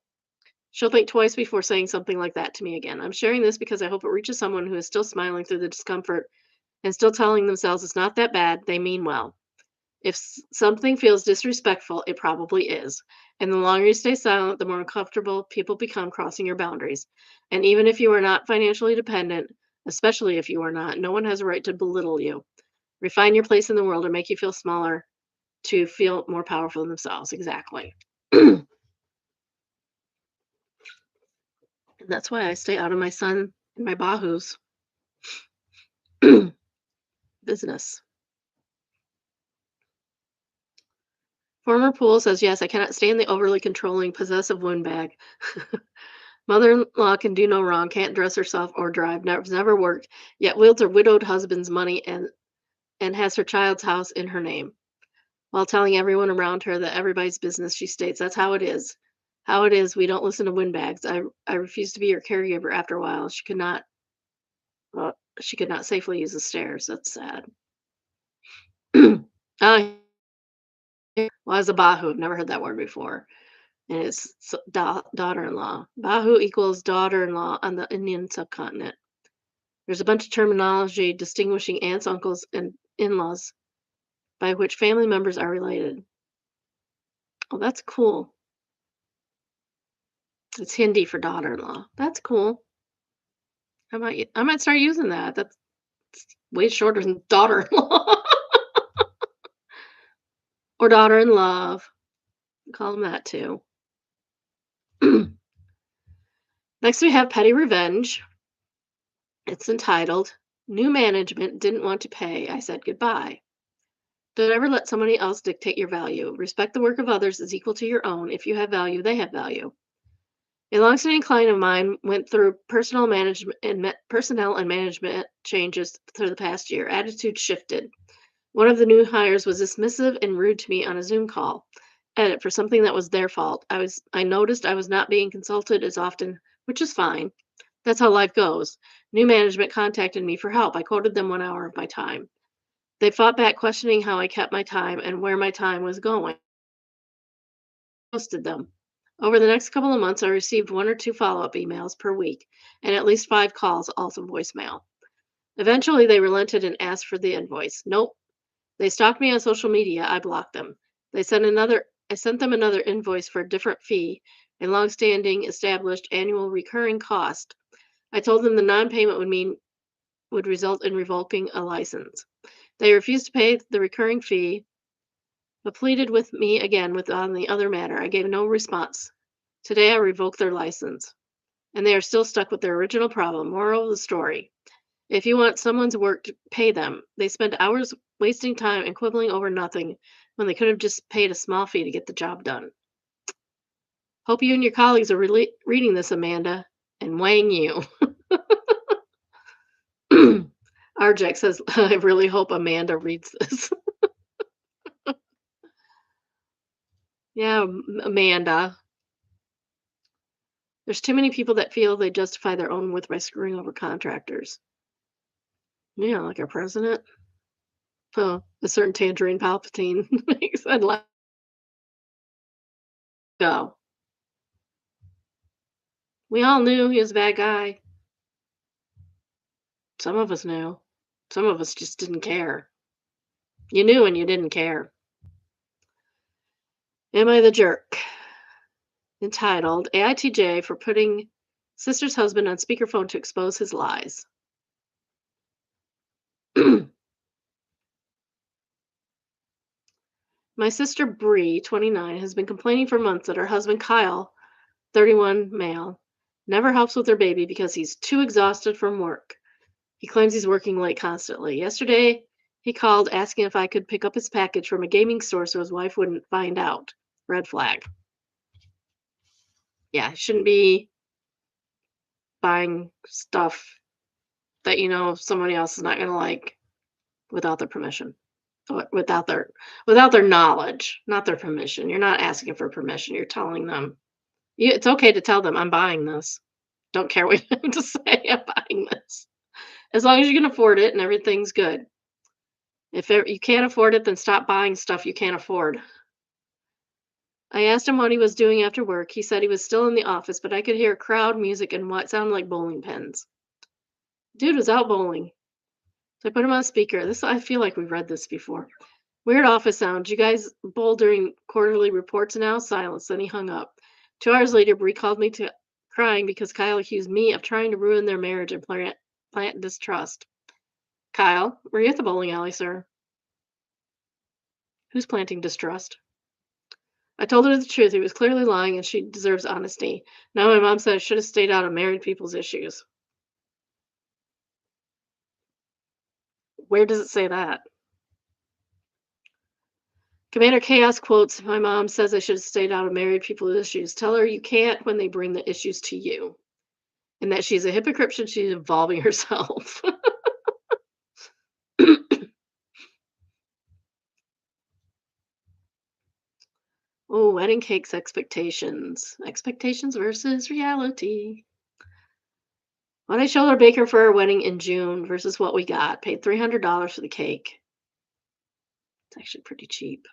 She'll think twice before saying something like that to me again. I'm sharing this because I hope it reaches someone who is still smiling through the discomfort and still telling themselves it's not that bad. They mean well. If something feels disrespectful, it probably is. And the longer you stay silent, the more uncomfortable people become crossing your boundaries. And even if you are not financially dependent, especially if you are not, no one has a right to belittle you. Refine your place in the world or make you feel smaller to feel more powerful in themselves. Exactly. And that's why I stay out of my son and my Bahu's business. Former pool says, yes, I cannot stand the overly controlling, possessive windbag. Mother-in-law can do no wrong, can't dress herself or drive, never worked, yet wields her widowed husband's money and has her child's house in her name, while telling everyone around her that everybody's business, she states. That's how it is. How it is, we don't listen to windbags. I refuse to be your caregiver after a while. She could not safely use the stairs. That's sad. uh, well, as a Bahu, I've never heard that word before. And it's daughter-in-law. Bahu equals daughter-in-law on the Indian subcontinent. There's a bunch of terminology distinguishing aunts, uncles, and in-laws by which family members are related. Oh, that's cool. It's Hindi for daughter-in-law. That's cool. I might start using that. That's way shorter than daughter-in-law or daughter-in-love. Call them that too. Next, we have petty revenge. It's entitled "New Management Didn't Want to Pay. I Said Goodbye." Don't ever let somebody else dictate your value. Respect the work of others as equal to your own. If you have value, they have value. A longstanding client of mine went through personnel and management changes through the past year. Attitude shifted. One of the new hires was dismissive and rude to me on a Zoom call. Edit for something that was their fault. I noticed I was not being consulted as often, which is fine. That's how life goes. New management contacted me for help. I quoted them 1 hour of my time. They fought back, questioning how I kept my time and where my time was going. Posted them. Over the next couple of months, I received 1 or 2 follow-up emails per week and at least 5 calls, also voicemail. Eventually, they relented and asked for the invoice. Nope. They stalked me on social media. I blocked them. I sent them another invoice for a different fee, a long-standing established annual recurring cost. I told them the non-payment would result in revoking a license. They refused to pay the recurring fee, but pleaded with me again with on the other matter. I gave no response. Today I revoked their license, and they are still stuck with their original problem. Moral of the story: if you want someone's work, to pay them. They spend hours wasting time and quibbling over nothing when they could have just paid a small fee to get the job done. Hope you and your colleagues are reading this, Amanda, and weighing you. Arjack says, I really hope Amanda reads this. Yeah, Amanda. There's too many people that feel they justify their own worth by screwing over contractors. Yeah, like our president. Oh, a certain Tangerine Palpatine said, let go. We all knew he was a bad guy. Some of us knew. Some of us just didn't care. You knew and you didn't care. Am I the jerk? Entitled AITJ for putting sister's husband on speakerphone to expose his lies. My sister Bree, 29, has been complaining for months that her husband Kyle, 31 male, never helps with their baby because he's too exhausted from work. He claims he's working late constantly. Yesterday, he called asking if I could pick up his package from a gaming store so his wife wouldn't find out. Red flag. Yeah, shouldn't be buying stuff that you know somebody else is not going to like without their permission. Without their knowledge, not their permission. You're not asking for permission. You're telling them. It's okay to tell them I'm buying this. Don't care what you have to say. I'm buying this. As long as you can afford it and everything's good. If you can't afford it, then stop buying stuff you can't afford. I asked him what he was doing after work. He said he was still in the office, but I could hear crowd music and what sounded like bowling pins. Dude was out bowling. So I put him on speaker. I feel like we've read this before. Weird office sound. You guys bowl during quarterly reports now? Silence. Then he hung up. 2 hours later, Bree called me to crying because Kyle accused me of trying to ruin their marriage and plant distrust. Kyle, were you at the bowling alley, sir? Who's planting distrust? I told her the truth. He was clearly lying, and she deserves honesty. Now my mom said I should have stayed out of married people's issues. Where does it say that? Commander Chaos quotes, my mom says I should have stayed out of married people's issues. Tell her you can't when they bring the issues to you. And that she's a hypocrite and she's involving herself. Oh, wedding cakes expectations. Expectations versus reality. When I showed our baker for our wedding in June versus what we got, paid $300 for the cake. It's actually pretty cheap.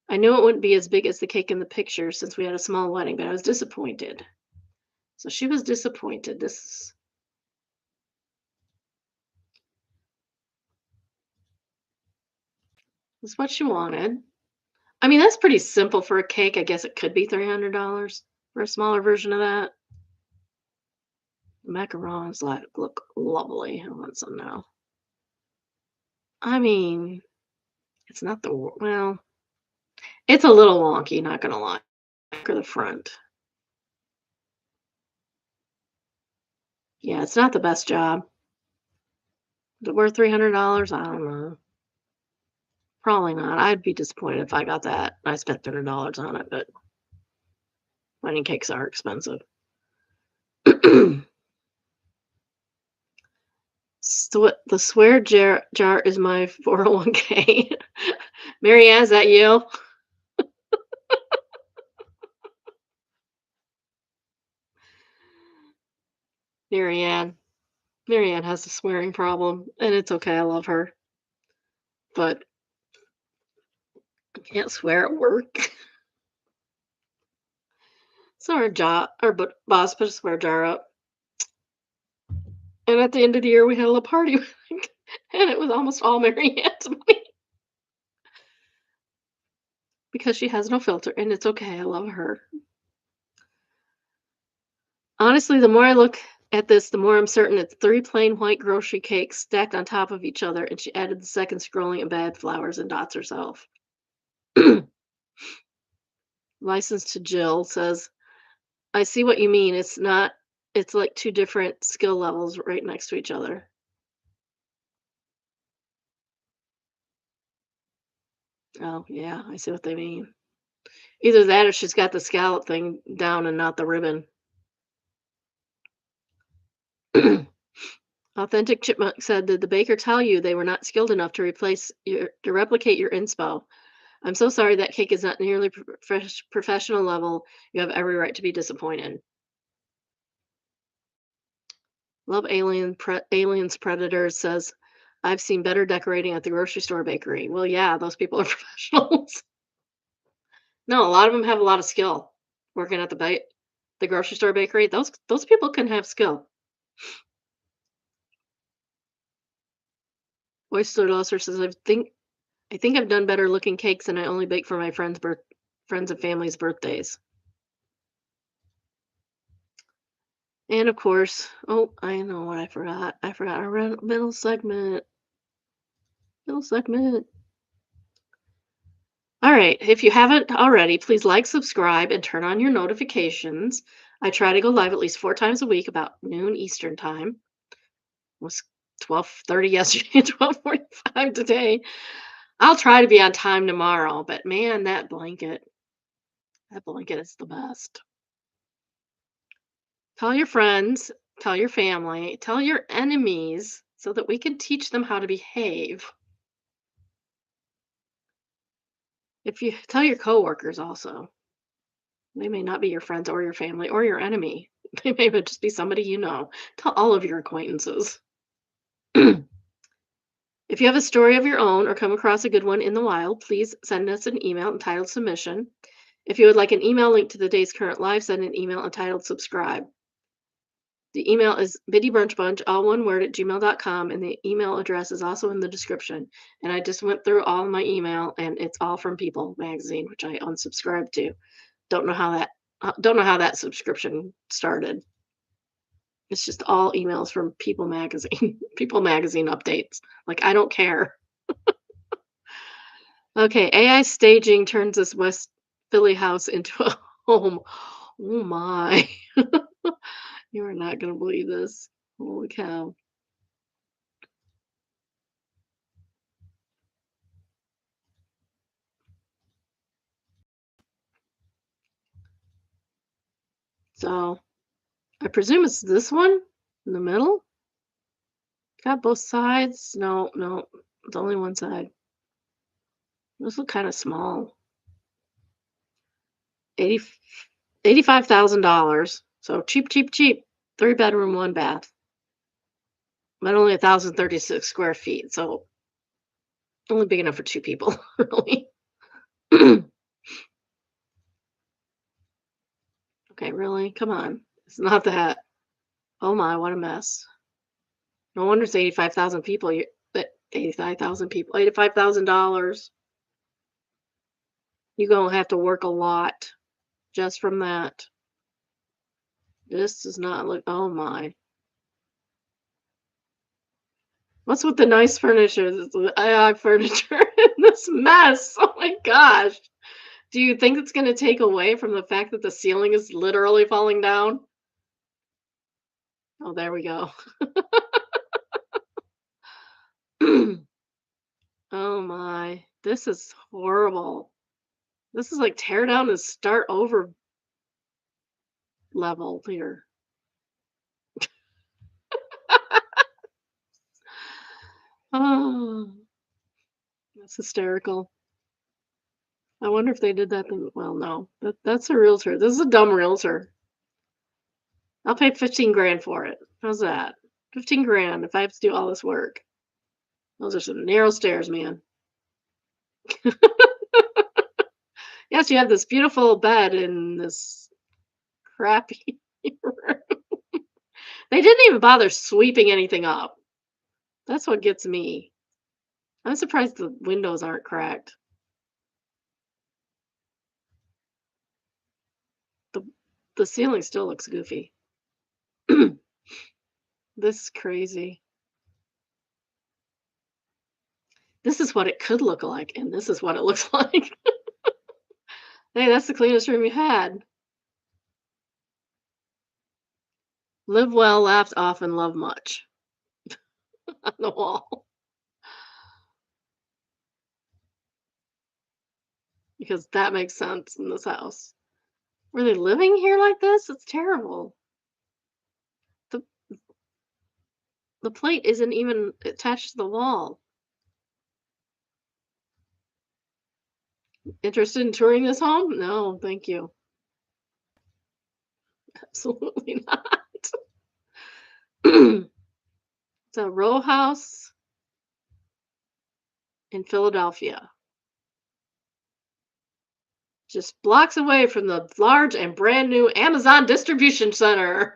I knew it wouldn't be as big as the cake in the picture since we had a small wedding, but I was disappointed. So she was disappointed. This is what she wanted. I mean, that's pretty simple for a cake. I guess it could be $300 for a smaller version of that. The macarons look lovely. I want some now. I mean, it's not well, it's a little wonky, not gonna lie. Or the front. Yeah, it's not the best job. Is it worth $300? I don't know. Probably not. I'd be disappointed if I got that. I spent $300 on it, but wedding cakes are expensive. The swear jar is my 401k. Marianne, is that you? Marianne. Marianne has a swearing problem, and it's okay. I love her, but I can't swear at work. So our boss put a swear jar up, and at the end of the year, we had a little party, and it was almost all Marianne's money because she has no filter, and it's okay. I love her. Honestly, the more I look at this, the more I'm certain it's three plain white grocery cakes stacked on top of each other, and she added the second scrolling and bad flowers and dots herself. License to Jill says, I see what you mean. It's like two different skill levels right next to each other. Oh, yeah, I see what they mean. Either that or she's got the scallop thing down and not the ribbon. Authentic Chipmunk said, did the baker tell you they were not skilled enough to replicate your inspo? I'm so sorry that cake is not nearly professional level. You have every right to be disappointed. Love Aliens Predators says, I've seen better decorating at the grocery store bakery. Well, yeah, those people are professionals. No, a lot of them have a lot of skill working at the grocery store bakery. Those people can have skill. Oyster Loser says, I think I've done better looking cakes, and I only bake for my friends and family's birthdays. And of course, oh, I know what I forgot. I forgot our middle segment. Middle segment. All right. If you haven't already, please like, subscribe, and turn on your notifications. I try to go live at least 4 times a week about noon Eastern time. It was 12:30 yesterday, 12:45 today. I'll try to be on time tomorrow, but man, that blanket is the best. Tell your friends, tell your family, tell your enemies so that we can teach them how to behave. If you tell your coworkers also, they may not be your friends or your family or your enemy. They may just be somebody you know. Tell all of your acquaintances. If you have a story of your own or come across a good one in the wild, please send us an email entitled submission. If you would like an email link to the day's current live, send an email entitled subscribe. The email is biddybrunchbunch, all one word, at gmail.com, and the email address is also in the description. And I just went through all my email, and it's all from People magazine, which I unsubscribed to. Don't know how that subscription started. It's just all emails from People magazine, People magazine updates. Like, I don't care. Okay, AI staging turns this West Philly house into a home. Oh my. You are not going to believe this. Holy cow. So, I presume it's this one in the middle. Got both sides. No, no, it's only one side. Those look kind of small. 80, $85,000. So cheap, cheap, cheap. 3 bedroom, 1 bath, but only 1,036 square feet. So only big enough for 2 people, really. Okay, really? Come on. It's not that. Oh my, what a mess. No wonder it's 85,000 people. 85,000 people, $85,000. You're gonna have to work a lot just from that. This does not look, oh my. What's with the nice furniture? This AI furniture in this mess. Oh my gosh. Do you think it's gonna take away from the fact that the ceiling is literally falling down? Oh, there we go. Oh my. This is horrible. This is like tear down and start over level here. Oh, that's hysterical. I wonder if they did that. Well, no, that's a realtor. This is a dumb realtor. I'll pay 15 grand for it. How's that? 15 grand if I have to do all this work. Those are some narrow stairs, man. Yes, you have this beautiful bed in this crappy room. They didn't even bother sweeping anything up. That's what gets me. I'm surprised the windows aren't cracked. The the ceiling still looks goofy. This is crazy. This is what it could look like, and this is what it looks like. Hey, that's the cleanest room you had. Live well, laugh often, love much on the wall. Because that makes sense in this house. Were they living here like this? It's terrible. The the plate isn't even attached to the wall. Interested in touring this home? No, thank you. Absolutely not. It's a row house in Philadelphia, just blocks away from the large and brand new Amazon distribution center.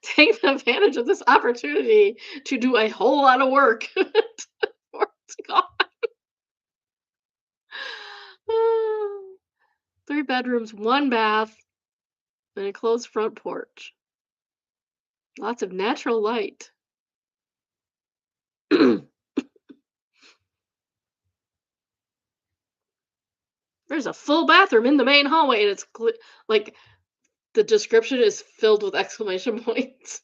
Take advantage of this opportunity to do a whole lot of work. Before it's gone. 3 bedrooms, 1 bath, and a closed front porch. Lots of natural light. There's a full bathroom in the main hallway, and it's like the description is filled with exclamation points.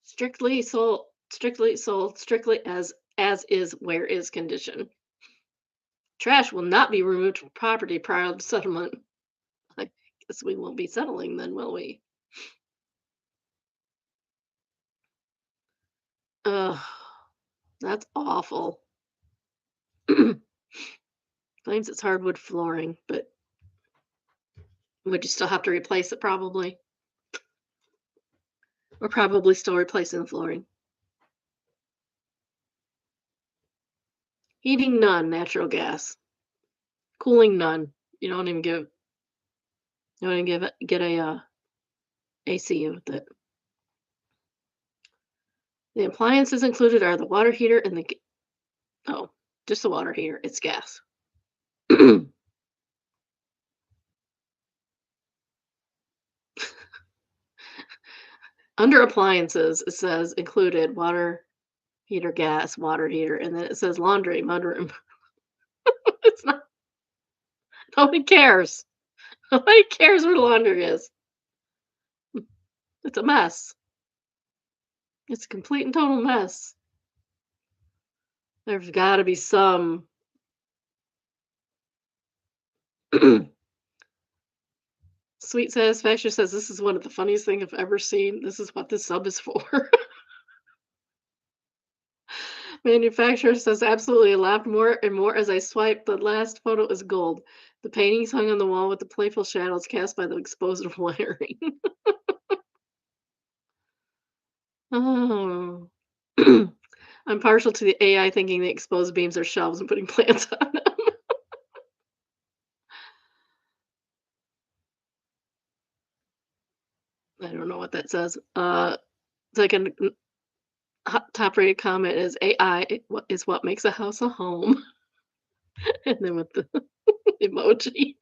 Strictly sold, strictly as is where is condition. Trash will not be removed from property prior to settlement. I guess we won't be settling then, will we? Ugh, that's awful. Claims it's hardwood flooring, but would you still have to replace it probably? We're probably still replacing the flooring. Heating none, natural gas. Cooling none. You don't even give you don't even give it get a AC with it. The appliances included are the water heater and oh, just the water heater. It's gas. Under appliances, it says included water heater, gas, water heater, and then it says laundry, mudroom. It's not. Nobody cares. Nobody cares where the laundry is. It's a mess. It's a complete and total mess. There's got to be some. Sweet Satisfaction says this is one of the funniest things I've ever seen. This is what this sub is for. Manufacturer says absolutely. I laughed more and more as I swiped. The last photo is gold. The paintings hung on the wall with the playful shadows cast by the exposed wiring. Oh. I'm partial to the AI thinking the exposed beams are shelves and putting plants on them. I don't know what that says. Second top rated comment is AI is what makes a house a home. And then with the emoji.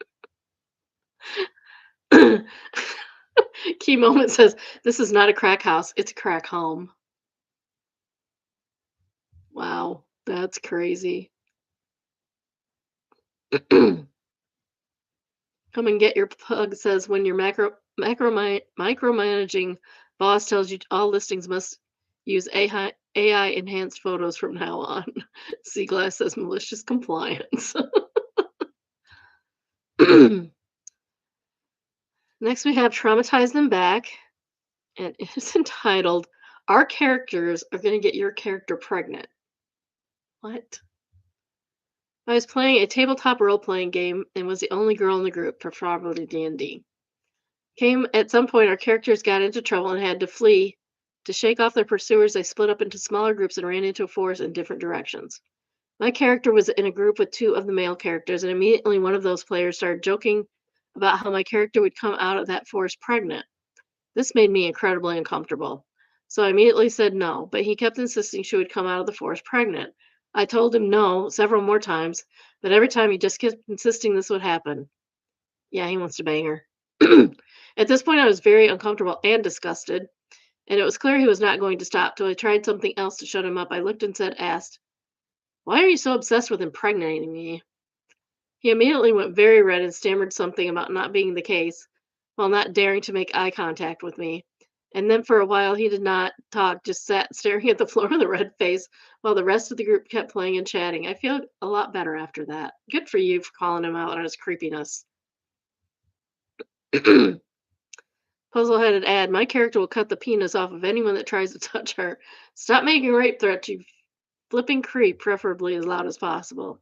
Key moment says, this is not a crack house, it's a crack home. Wow, that's crazy. Come and get your pug says when your micromanaging boss tells you all listings must use AI enhanced photos from now on. Seaglass says malicious compliance. Next, we have Traumatize Them Back, and it's entitled Our Characters Are Gonna Get Your Character Pregnant. What? I was playing a tabletop role-playing game and was the only girl in the group, preferably D&D. Came at some point, our characters got into trouble and had to flee. To shake off their pursuers, they split up into smaller groups and ran into a forest in different directions. My character was in a group with two of the male characters, and immediately one of those players started joking about how my character would come out of that forest pregnant. This made me incredibly uncomfortable. So I immediately said no, but he kept insisting she would come out of the forest pregnant. I told him no several more times, but every time he just kept insisting this would happen. Yeah, he wants to bang her. At this point, I was very uncomfortable and disgusted, and it was clear he was not going to stop till I tried something else to shut him up. I looked and asked, "Why are you so obsessed with impregnating me?" He immediately went very red and stammered something about not being the case, while not daring to make eye contact with me. And then for a while he did not talk, just sat staring at the floor with a red face while the rest of the group kept playing and chatting. I feel a lot better after that. Good for you for calling him out on his creepiness. Puzzle-headed ad, my character will cut the penis off of anyone that tries to touch her. Stop making rape threats, you flipping creep, preferably as loud as possible.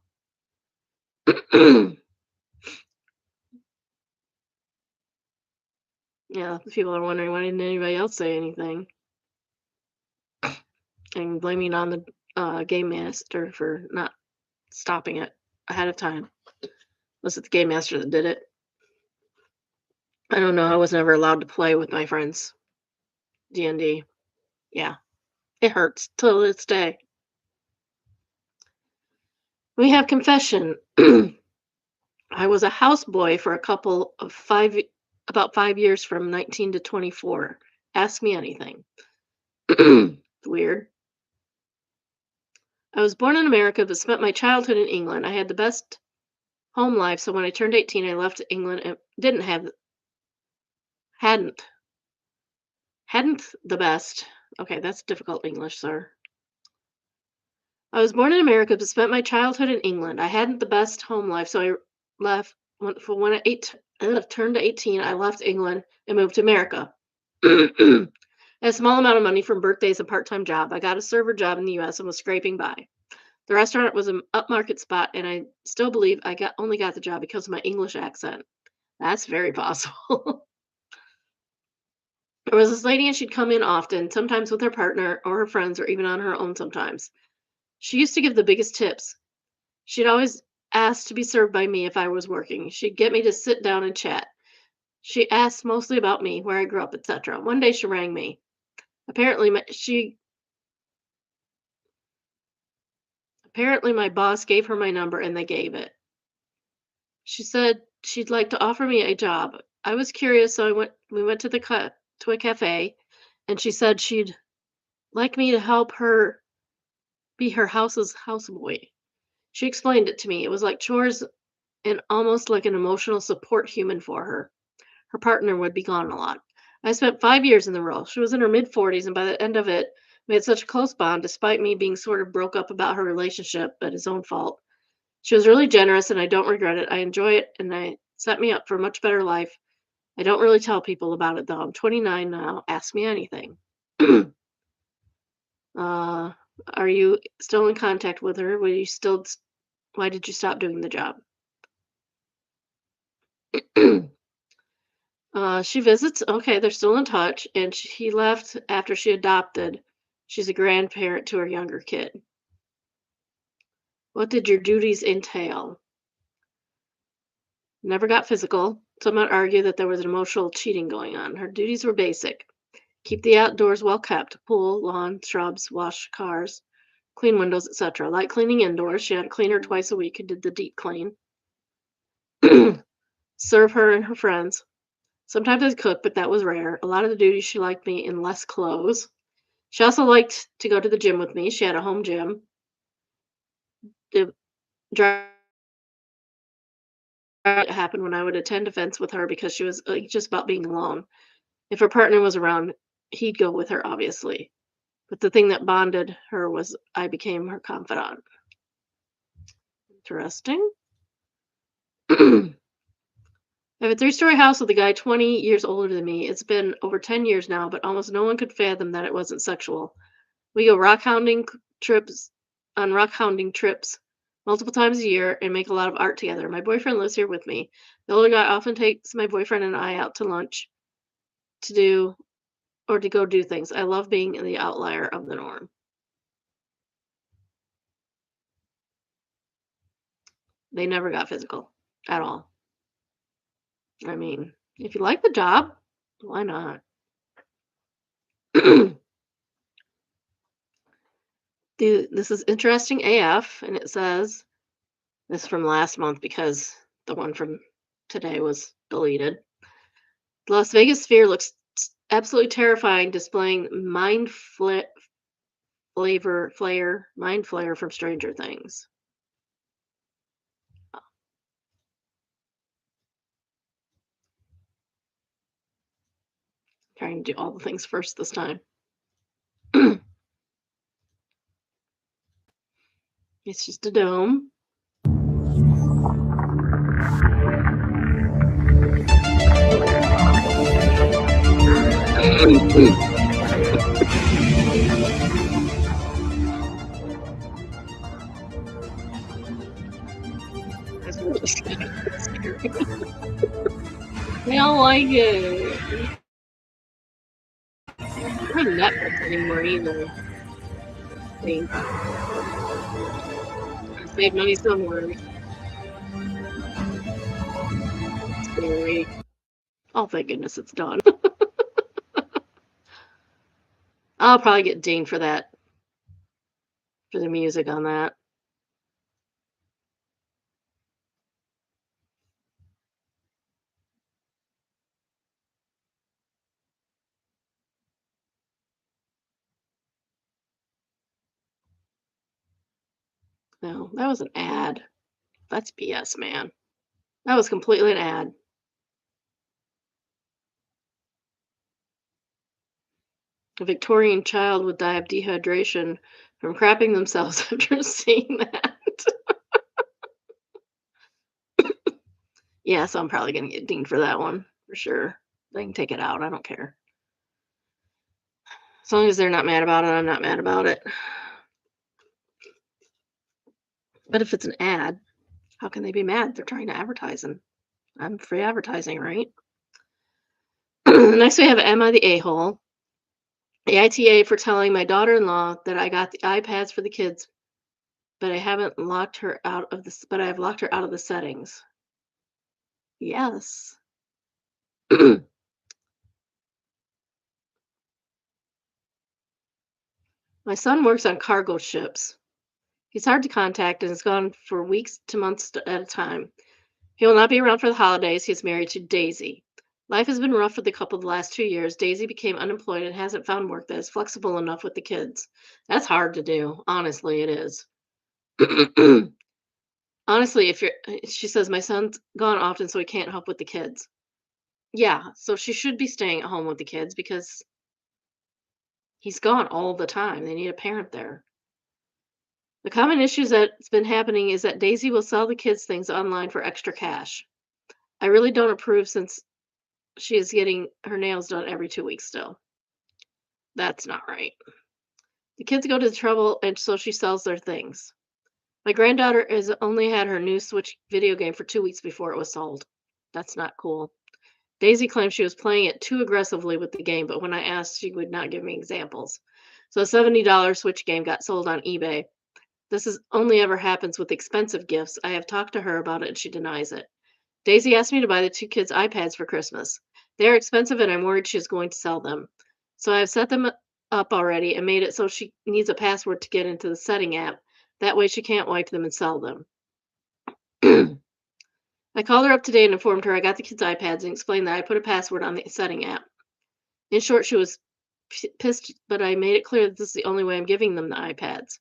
Yeah, people are wondering why didn't anybody else say anything, and blaming on the game master for not stopping it ahead of time. Was it the game master that did it? I don't know. I was never allowed to play with my friends D&D. Yeah, it hurts till this day. We have confession. I was a houseboy for a couple of about 5 years from 19 to 24. Ask me anything. Weird. I was born in America but spent my childhood in England. I had the best home life, so when I turned 18, I left England and hadn't hadn't the best. Okay, that's difficult English, sir. I was born in America but spent my childhood in England. I hadn't the best home life, so I left when I turned 18, I left England and moved to America. A small amount of money from birthdays and part-time job. I got a server job in the US and was scraping by. The restaurant was an upmarket spot, and I still believe I only got the job because of my English accent. That's very possible. There was this lady, and she'd come in often, sometimes with her partner or her friends, or even on her own sometimes. She used to give the biggest tips. She'd always ask to be served by me if I was working. She'd get me to sit down and chat. She asked mostly about me, where I grew up, etc. One day she rang me. Apparently, my boss gave her my number and they gave it. She said she'd like to offer me a job. I was curious, so we went to to a cafe, and she said she'd like me to help her be her house's houseboy. She explained it to me. It was like chores and almost like an emotional support human for her. Her partner would be gone a lot. I spent 5 years in the role. She was in her mid 40s, and by the end of it, we had such a close bond, despite me being sort of broke up about her relationship, but his own fault. She was really generous, and I don't regret it. I enjoy it, and I set me up for a much better life. I don't really tell people about it, though. I'm 29 now. Ask me anything. uh, are you still in contact with her? Why did you stop doing the job? She visits. Okay, they're still in touch, and he left after she adopted. She's a grandparent to her younger kid. What did your duties entail? Never got physical. Some might argue that there was an emotional cheating going on. Her duties were basic: keep the outdoors well kept, pool, lawn, shrubs, wash cars, clean windows, etc. Like cleaning indoors, she had a cleaner twice a week who did the deep clean. Serve her and her friends. Sometimes I'd cook, but that was rare. A lot of the duties she liked me in less clothes. She also liked to go to the gym with me. She had a home gym. It happened when I would attend events with her because she was just about being alone. If her partner was around, he'd go with her, obviously. But the thing that bonded her was I became her confidant. Interesting. I have a three-story house with a guy 20 years older than me. It's been over 10 years now, but almost no one could fathom that it wasn't sexual. We go trips rock hounding trips multiple times a year and make a lot of art together. My boyfriend lives here with me. The older guy often takes my boyfriend and I out to lunch to do or to go do things. I love being the outlier of the norm. They never got physical at all. I mean, if you like the job, why not? This is interesting AF, and it says this from last month because the one from today was deleted. The Las Vegas Sphere looks absolutely terrifying, displaying mind flayer from Stranger Things. Trying to do all the things first this time. It's just a dome. It's really scary. I don't like it. I don't have Netflix anymore either. They save money somewhere. Scary. Oh, thank goodness it's done. I'll probably get dinged for that, for the music on that. No, that was an ad. That's BS, man. That was completely an ad. A Victorian child would die of dehydration from crapping themselves after seeing that. Yeah, so I'm probably gonna get dinged for that one for sure. They can take it out. I don't care. As long as they're not mad about it, I'm not mad about it. But if it's an ad, how can they be mad? They're trying to advertise and I'm free advertising, right? Next we have Emma the a-hole. AITA for telling my daughter-in-law that I got the iPads for the kids, but I haven't locked her out of this but I have locked her out of the settings. Yes. My son works on cargo ships. He's hard to contact and is gone for weeks to months at a time. He will not be around for the holidays. He's married to Daisy. Life has been rough for the couple the last 2 years. Daisy became unemployed and hasn't found work that is flexible enough with the kids. That's hard to do. Honestly, it is. Honestly, if you're, she says, my son's gone often, so he can't help with the kids. Yeah, so she should be staying at home with the kids because he's gone all the time. They need a parent there. The common issues that's been happening is that Daisy will sell the kids things online for extra cash. I really don't approve since she is getting her nails done every 2 weeks still. That's not right. The kids go to trouble, and so she sells their things. My granddaughter has only had her new Switch video game for 2 weeks before it was sold. That's not cool. Daisy claims she was playing it too aggressively with the game, but when I asked, she would not give me examples. So a $70 Switch game got sold on eBay. This is only ever happens with expensive gifts. I have talked to her about it and she denies it. Daisy asked me to buy the two kids iPads for Christmas. They are expensive and I'm worried she's going to sell them. So I've set them up already and made it so she needs a password to get into the setting app. That way she can't wipe them and sell them. I called her up today and informed her I got the kids' iPads and explained that I put a password on the setting app. In short, she was pissed, but I made it clear that this is the only way I'm giving them the iPads.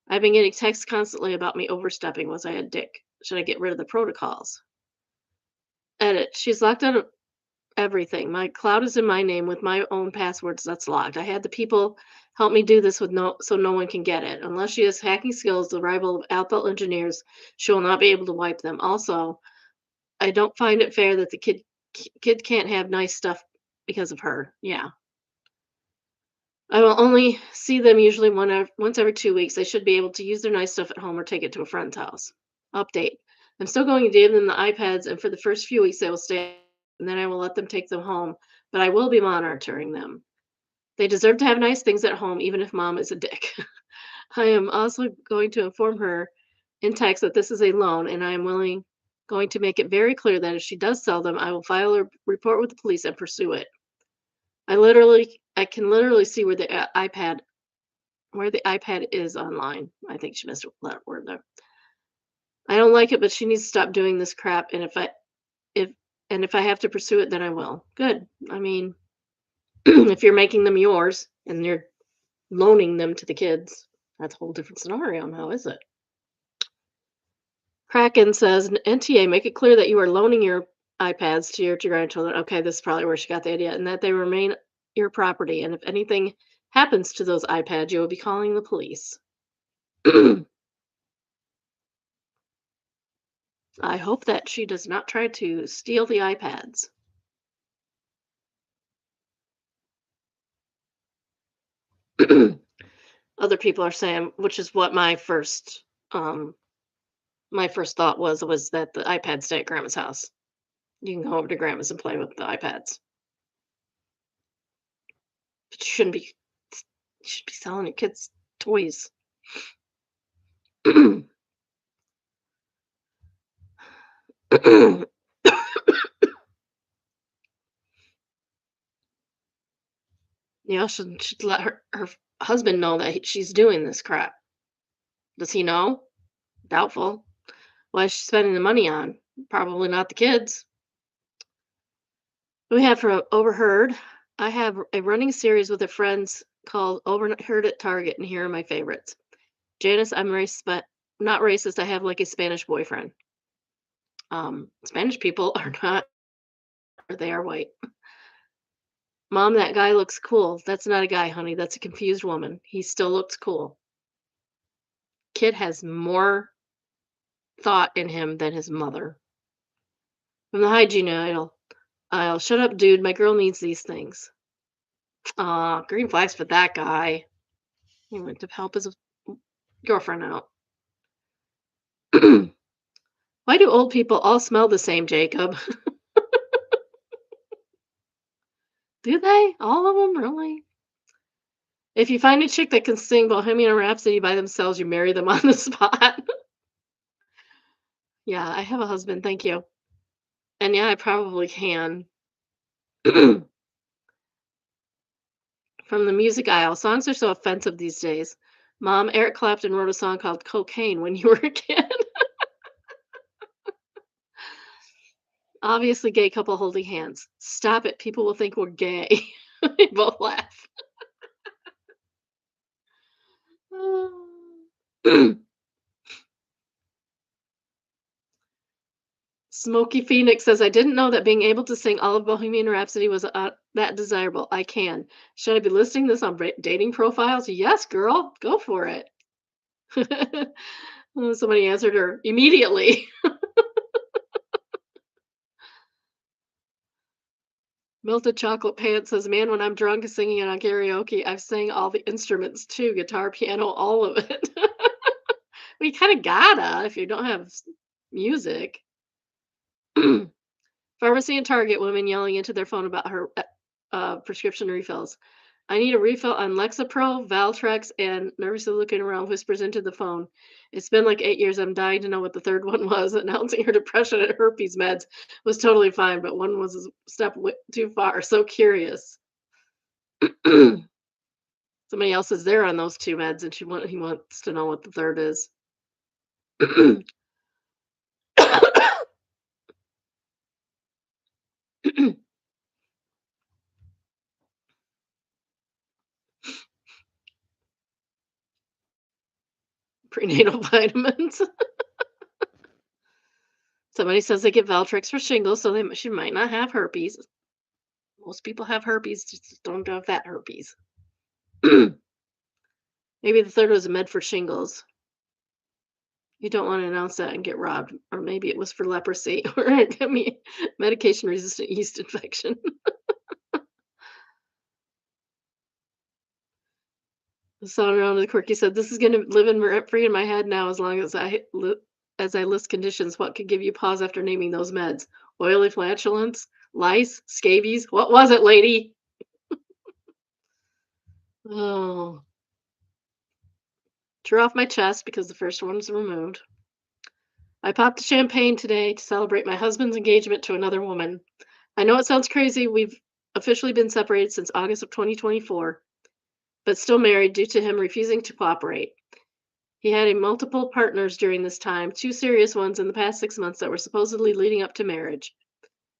I've been getting texts constantly about me overstepping. Was I a dick? Should I get rid of the protocols? Edit. She's locked out of everything. My cloud is in my name with my own passwords that's locked. I had the people help me do this with no one can get it. Unless she has hacking skills, the rival of Apple engineers, she will not be able to wipe them. Also, I don't find it fair that the kid can't have nice stuff because of her. Yeah. I will only see them usually once every 2 weeks. They should be able to use their nice stuff at home or take it to a friend's house. Update. I'm still going to give them the iPads, and for the first few weeks, they will stay, and then I will let them take them home, but I will be monitoring them. They deserve to have nice things at home, even if mom is a dick. I am also going to inform her in text that this is a loan, and I am going to make it very clear that if she does sell them, I will file a report with the police and pursue it. I can literally see where the iPad is online. I think she missed that word there. I don't like it, but she needs to stop doing this crap. If if I have to pursue it, then I will. Good. I mean, if you're making them yours and you're loaning them to the kids, that's a whole different scenario now, is it? Kraken says, NTA, make it clear that you are loaning your iPads to your grandchildren. Okay, this is probably where she got the idea, and that they remain your property. And if anything happens to those iPads, you will be calling the police. I hope that she does not try to steal the iPads. Other people are saying, which is what my first thought was that the iPads stay at grandma's house. You can go over to grandma's and play with the iPads. But you should be selling your kids toys. Should let her husband know that she's doing this crap. Does he know? Doubtful. Why is she spending the money on? Probably not the kids. We have from Overheard. I have a running series with a friends called Overheard at Target, and here are my favorites. Janice, I'm but not racist. I have like a Spanish boyfriend. Spanish people are not, they are white. Mom, that guy looks cool. That's not a guy, honey. That's a confused woman. He still looks cool. Kid has more thought in him than his mother. From the hygiene aisle, shut up, dude. My girl needs these things. Green flags for that guy. He went to help his girlfriend out. Why do old people all smell the same, Jacob? Do they? All of them? Really? If you find a chick that can sing Bohemian Rhapsody by themselves, you marry them on the spot. Yeah, I have a husband, thank you. And yeah, I probably can. From the music aisle, songs are so offensive these days. Mom, Eric Clapton wrote a song called Cocaine when you were a kid. Obviously, gay couple holding hands. Stop it. People will think we're gay. They both laugh. Smoky Phoenix says, I didn't know that being able to sing all of Bohemian Rhapsody was that desirable. I can. Should I be listing this on dating profiles? Yes, girl. Go for it. Oh, somebody answered her immediately. Melted Chocolate Pants says, man, when I'm drunk singing it on karaoke, I've sang all the instruments too, guitar, piano, all of it. We kind of gotta if you don't have music. Pharmacy and Target women yelling into their phone about her prescription refills. I need a refill on Lexapro, Valtrex, and nervously looking around, whispers into the phone. It's been like 8 years. I'm dying to know what the third one was. Announcing her depression and herpes meds was totally fine, but one was a step too far. So curious. Somebody else is there on those two meds, and he wants to know what the third is. Prenatal vitamins. Somebody says they get Valtrex for shingles, so she might not have herpes. Most people have herpes, just don't have that herpes. Maybe the third was a med for shingles. You don't want to announce that and get robbed. Or maybe it was for leprosy or get me medication resistant yeast infection. The song around the quirky said, "This is gonna live in rent free in my head now as long as as I list conditions. What could give you pause after naming those meds? Oily flatulence, lice, scabies. What was it, lady?" Oh, drew off my chest because the first one was removed. I popped champagne today to celebrate my husband's engagement to another woman. I know it sounds crazy. We've officially been separated since August of 2024, but still married due to him refusing to cooperate. He had a multiple partners during this time, two serious ones in the past 6 months that were supposedly leading up to marriage.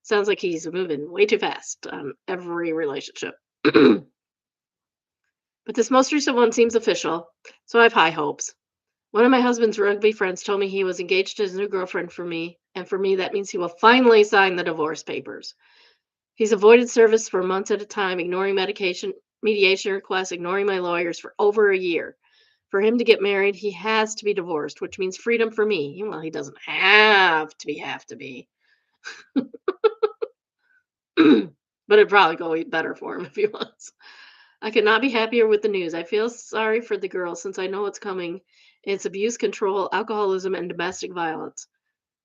Sounds like he's moving way too fast on every relationship. But this most recent one seems official, so I have high hopes. One of my husband's rugby friends told me he was engaged to his new girlfriend for me, and for me, that means he will finally sign the divorce papers. He's avoided service for months at a time, ignoring mediation requests, ignoring my lawyers for over a year. For him to get married, he has to be divorced, which means freedom for me. Well, he doesn't have to be. But it'd probably go better for him if he was. I could not be happier with the news. I feel sorry for the girl since I know what's coming. It's abuse, control, alcoholism, and domestic violence.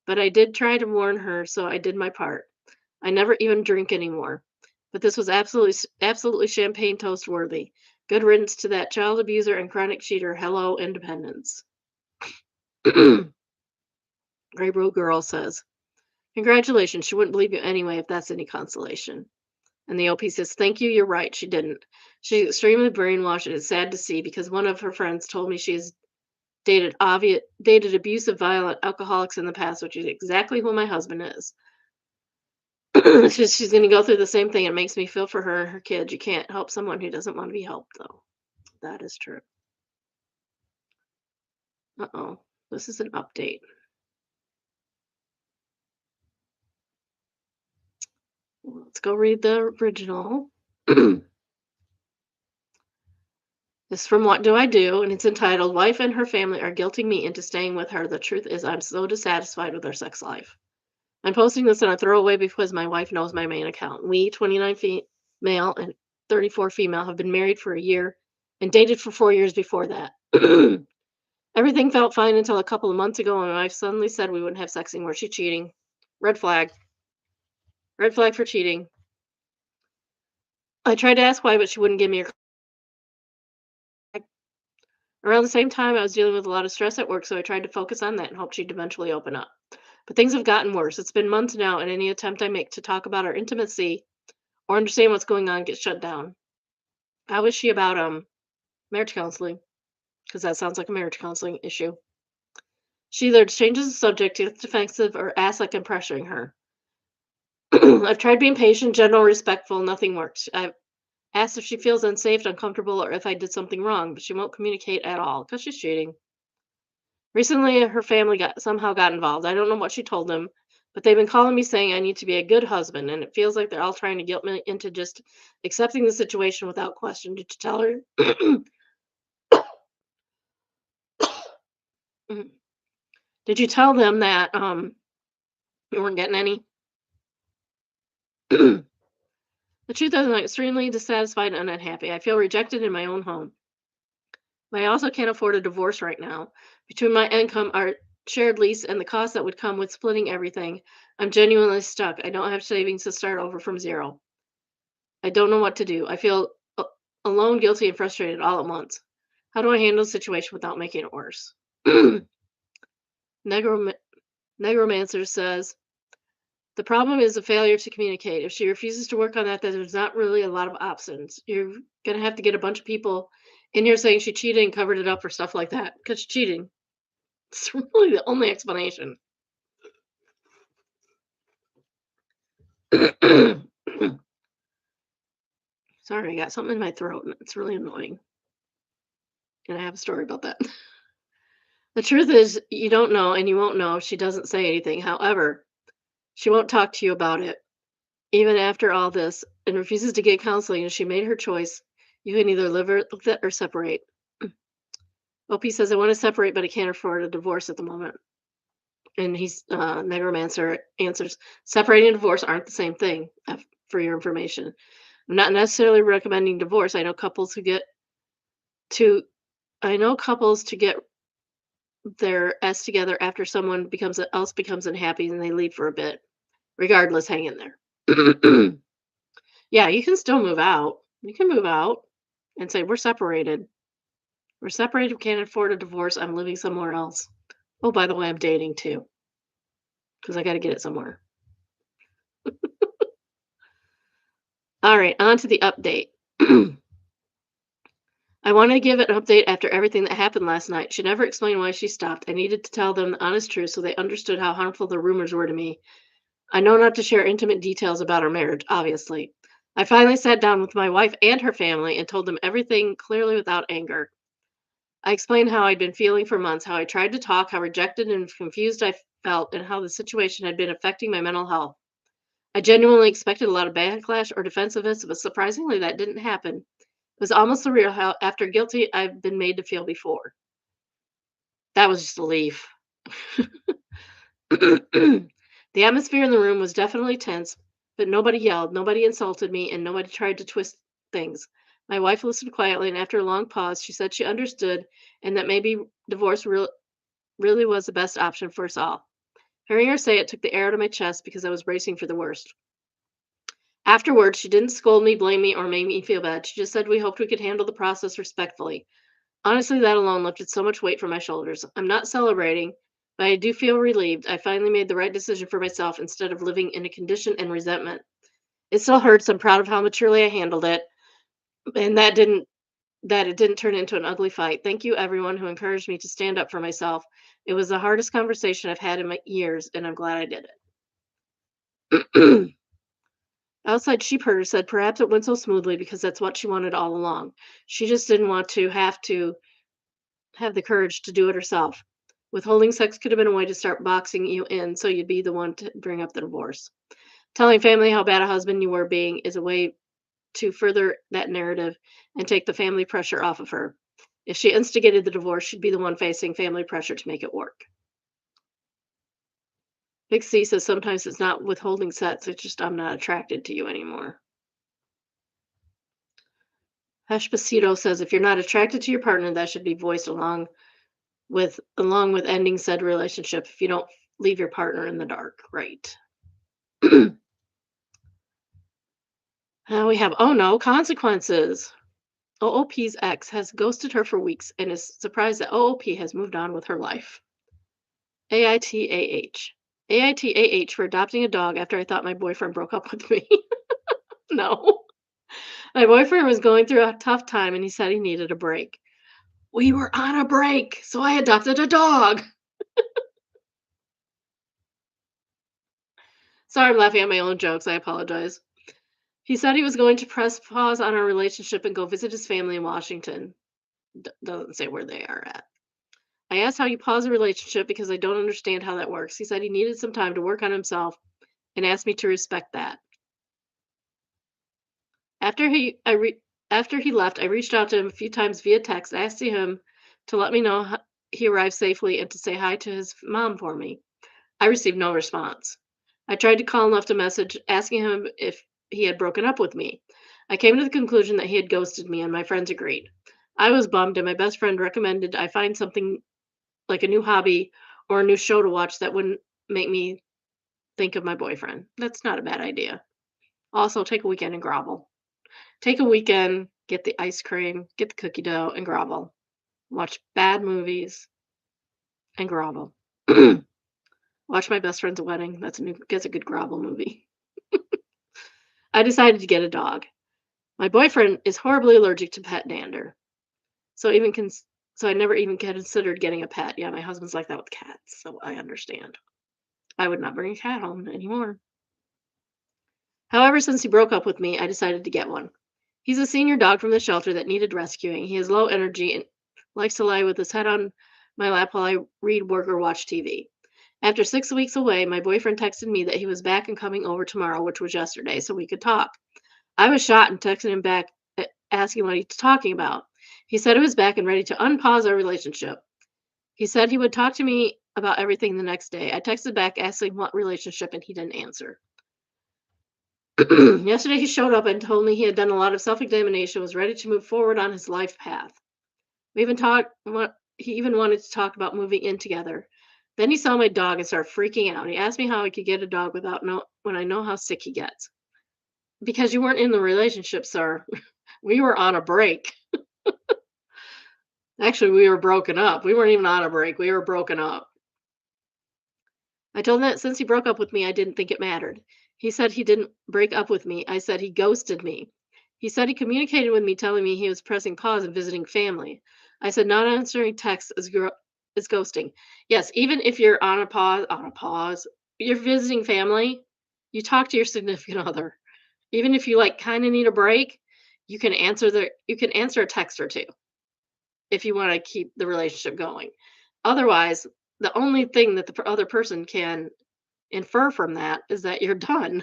But I did try to warn her, so I did my part. I never even drink anymore. But this was absolutely champagne toast worthy. Good riddance to that child abuser and chronic cheater. Hello, independence. Rainbow Girl says, "Congratulations. She wouldn't believe you anyway if that's any consolation." And the OP says, "Thank you. You're right. She didn't. She's extremely brainwashed. And it's sad to see because one of her friends told me she's dated abusive, violent alcoholics in the past, which is exactly who my husband is." She's going to go through the same thing. It makes me feel for her and her kids. You can't help someone who doesn't want to be helped, though. That is true. Uh-oh. This is an update. Let's go read the original. This is from What Do I Do? And it's entitled, "Wife and Her Family Are Guilting Me into Staying with Her. The Truth is I'm so dissatisfied with our sex life. I'm posting this in a throwaway because my wife knows my main account. We, 29 male and 34 female, have been married for a year and dated for 4 years before that. Everything felt fine until a couple of months ago when my wife suddenly said we wouldn't have sex anymore. She's cheating. Red flag. Red flag for cheating. I tried to ask why, but she wouldn't give me her. Around the same time, I was dealing with a lot of stress at work, so I tried to focus on that and hoped she'd eventually open up. But things have gotten worse. It's been months now, and any attempt I make to talk about our intimacy or understand what's going on gets shut down. How is she about marriage counseling? Because that sounds like a marriage counseling issue. She either changes the subject, gets defensive, or acts like I'm pressuring her. I've tried being patient, gentle, respectful. Nothing works. I've asked if she feels unsafe, uncomfortable, or if I did something wrong, but she won't communicate at all because she's cheating. Recently, her family somehow got involved. I don't know what she told them, but they've been calling me saying I need to be a good husband, and it feels like they're all trying to guilt me into just accepting the situation without question. Did you tell her? Did you tell them that you weren't getting any? The truth is, I'm extremely dissatisfied and unhappy. I feel rejected in my own home. But I also can't afford a divorce right now. Between my income, our shared lease, and the cost that would come with splitting everything, I'm genuinely stuck. I don't have savings to start over from zero. I don't know what to do. I feel alone, guilty, and frustrated all at once. How do I handle the situation without making it worse? Negrom- Negromancer says, "The problem is a failure to communicate. If she refuses to work on that, then there's not really a lot of options. You're going to have to get a bunch of people in here saying she cheated and covered it up or stuff like that because she's cheating. It's really the only explanation." Sorry, I got something in my throat and it's really annoying. And I have a story about that. The truth is, you don't know and you won't know if she doesn't say anything. However, she won't talk to you about it, even after all this, and refuses to get counseling. And she made her choice. You can either live with it or separate. OP says, I want to separate, but I can't afford a divorce at the moment. And Necromancer answers, separating and divorce aren't the same thing, for your information. I'm not necessarily recommending divorce. To, I know couples to get their S together after someone else becomes unhappy and they leave for a bit. Regardless, hang in there. Yeah, you can still move out. You can move out and say, we're separated. We're separated. Can't afford a divorce. I'm living somewhere else. Oh, by the way, I'm dating too because I got to get it somewhere. All right, on to the update. I wanted to give an update after everything that happened last night. She never explained why she stopped. I needed to tell them the honest truth so they understood how harmful the rumors were to me. I know not to share intimate details about our marriage, obviously. I finally sat down with my wife and her family and told them everything clearly without anger. I explained how I'd been feeling for months, how I tried to talk, how rejected and confused I felt, and how the situation had been affecting my mental health. I genuinely expected a lot of backlash or defensiveness, but surprisingly, that didn't happen. It was almost surreal how, after guilty, I've been made to feel before. That was just a leaf. The atmosphere in the room was definitely tense, but nobody yelled, nobody insulted me, and nobody tried to twist things. My wife listened quietly, and after a long pause, she said she understood and that maybe really was the best option for us all. Hearing her say it took the air out of my chest because I was bracing for the worst. Afterwards, she didn't scold me, blame me, or make me feel bad. She just said we hoped we could handle the process respectfully. Honestly, that alone lifted so much weight from my shoulders. I'm not celebrating, but I do feel relieved. I finally made the right decision for myself instead of living in a condition and resentment. It still hurts. I'm proud of how maturely I handled it, and that it didn't turn into an ugly fight. Thank you, everyone who encouraged me to stand up for myself. It was the hardest conversation I've had in my years, and I'm glad I did it. Outside Sheepherder said perhaps it went so smoothly because that's what she wanted all along. She just didn't want to have the courage to do it herself. Withholding sex could have been a way to start boxing you in so you'd be the one to bring up the divorce. Telling family how bad a husband you were being is a way to further that narrative and take the family pressure off of her. If she instigated the divorce, she'd be the one facing family pressure to make it work. Big C says sometimes it's not withholding sex, it's just I'm not attracted to you anymore. Hashbasito says if you're not attracted to your partner, that should be voiced along with ending said relationship if you don't leave your partner in the dark, right? Now we have oh no consequences. OOP's ex has ghosted her for weeks and is surprised that OOP has moved on with her life. AITAH. AITAH for adopting a dog after I thought my boyfriend broke up with me. No. My boyfriend was going through a tough time and he said he needed a break. We were on a break, so I adopted a dog. Sorry, I'm laughing at my own jokes. I apologize. He said he was going to press pause on our relationship and go visit his family in Washington. Doesn't say where they are at. I asked how you pause a relationship because I don't understand how that works. He said he needed some time to work on himself and asked me to respect that. After he I re- After he left, I reached out to him a few times via text, asking him to let me know he arrived safely and to say hi to his mom for me. I received no response. I tried to call and left a message asking him if he had broken up with me. I came to the conclusion that he had ghosted me, and my friends agreed. I was bummed, and my best friend recommended I find something like a new hobby or a new show to watch that wouldn't make me think of my boyfriend. That's not a bad idea. Also, take a weekend and grovel. Take a weekend, get the ice cream, get the cookie dough, and grovel. Watch bad movies and grovel. Watch My Best Friend's Wedding. That's a good grovel movie. I decided to get a dog. My boyfriend is horribly allergic to pet dander. So even cons- so I never even considered getting a pet. Yeah, my husband's like that with cats, so I understand. I would not bring a cat home anymore. However, since he broke up with me, I decided to get one. He's a senior dog from the shelter that needed rescuing. He has low energy and likes to lie with his head on my lap while I read, work, or watch TV. After 6 weeks away, my boyfriend texted me that he was back and coming over tomorrow, which was yesterday, so we could talk. I was shocked and texted him back asking what he's talking about. He said he was back and ready to unpause our relationship. He said he would talk to me about everything the next day. I texted back asking what relationship, and he didn't answer. Yesterday, he showed up and told me he had done a lot of self examination, was ready to move forward on his life path. We even talked, he even wanted to talk about moving in together. Then he saw my dog and started freaking out. He asked me how I could get a dog without when I know how sick he gets. Because you weren't in the relationship, sir. We were on a break. Actually, we were broken up. We weren't even on a break. We were broken up. I told him that since he broke up with me, I didn't think it mattered. He said he didn't break up with me. I said he ghosted me. He said he communicated with me, telling me he was pressing pause and visiting family. I said not answering texts is ghosting. Yes, even if you're on a pause, you're visiting family. You talk to your significant other. Even if you like kind of need a break, you can answer a text or two if you want to keep the relationship going. Otherwise, the only thing that the other person can infer from that is that you're done.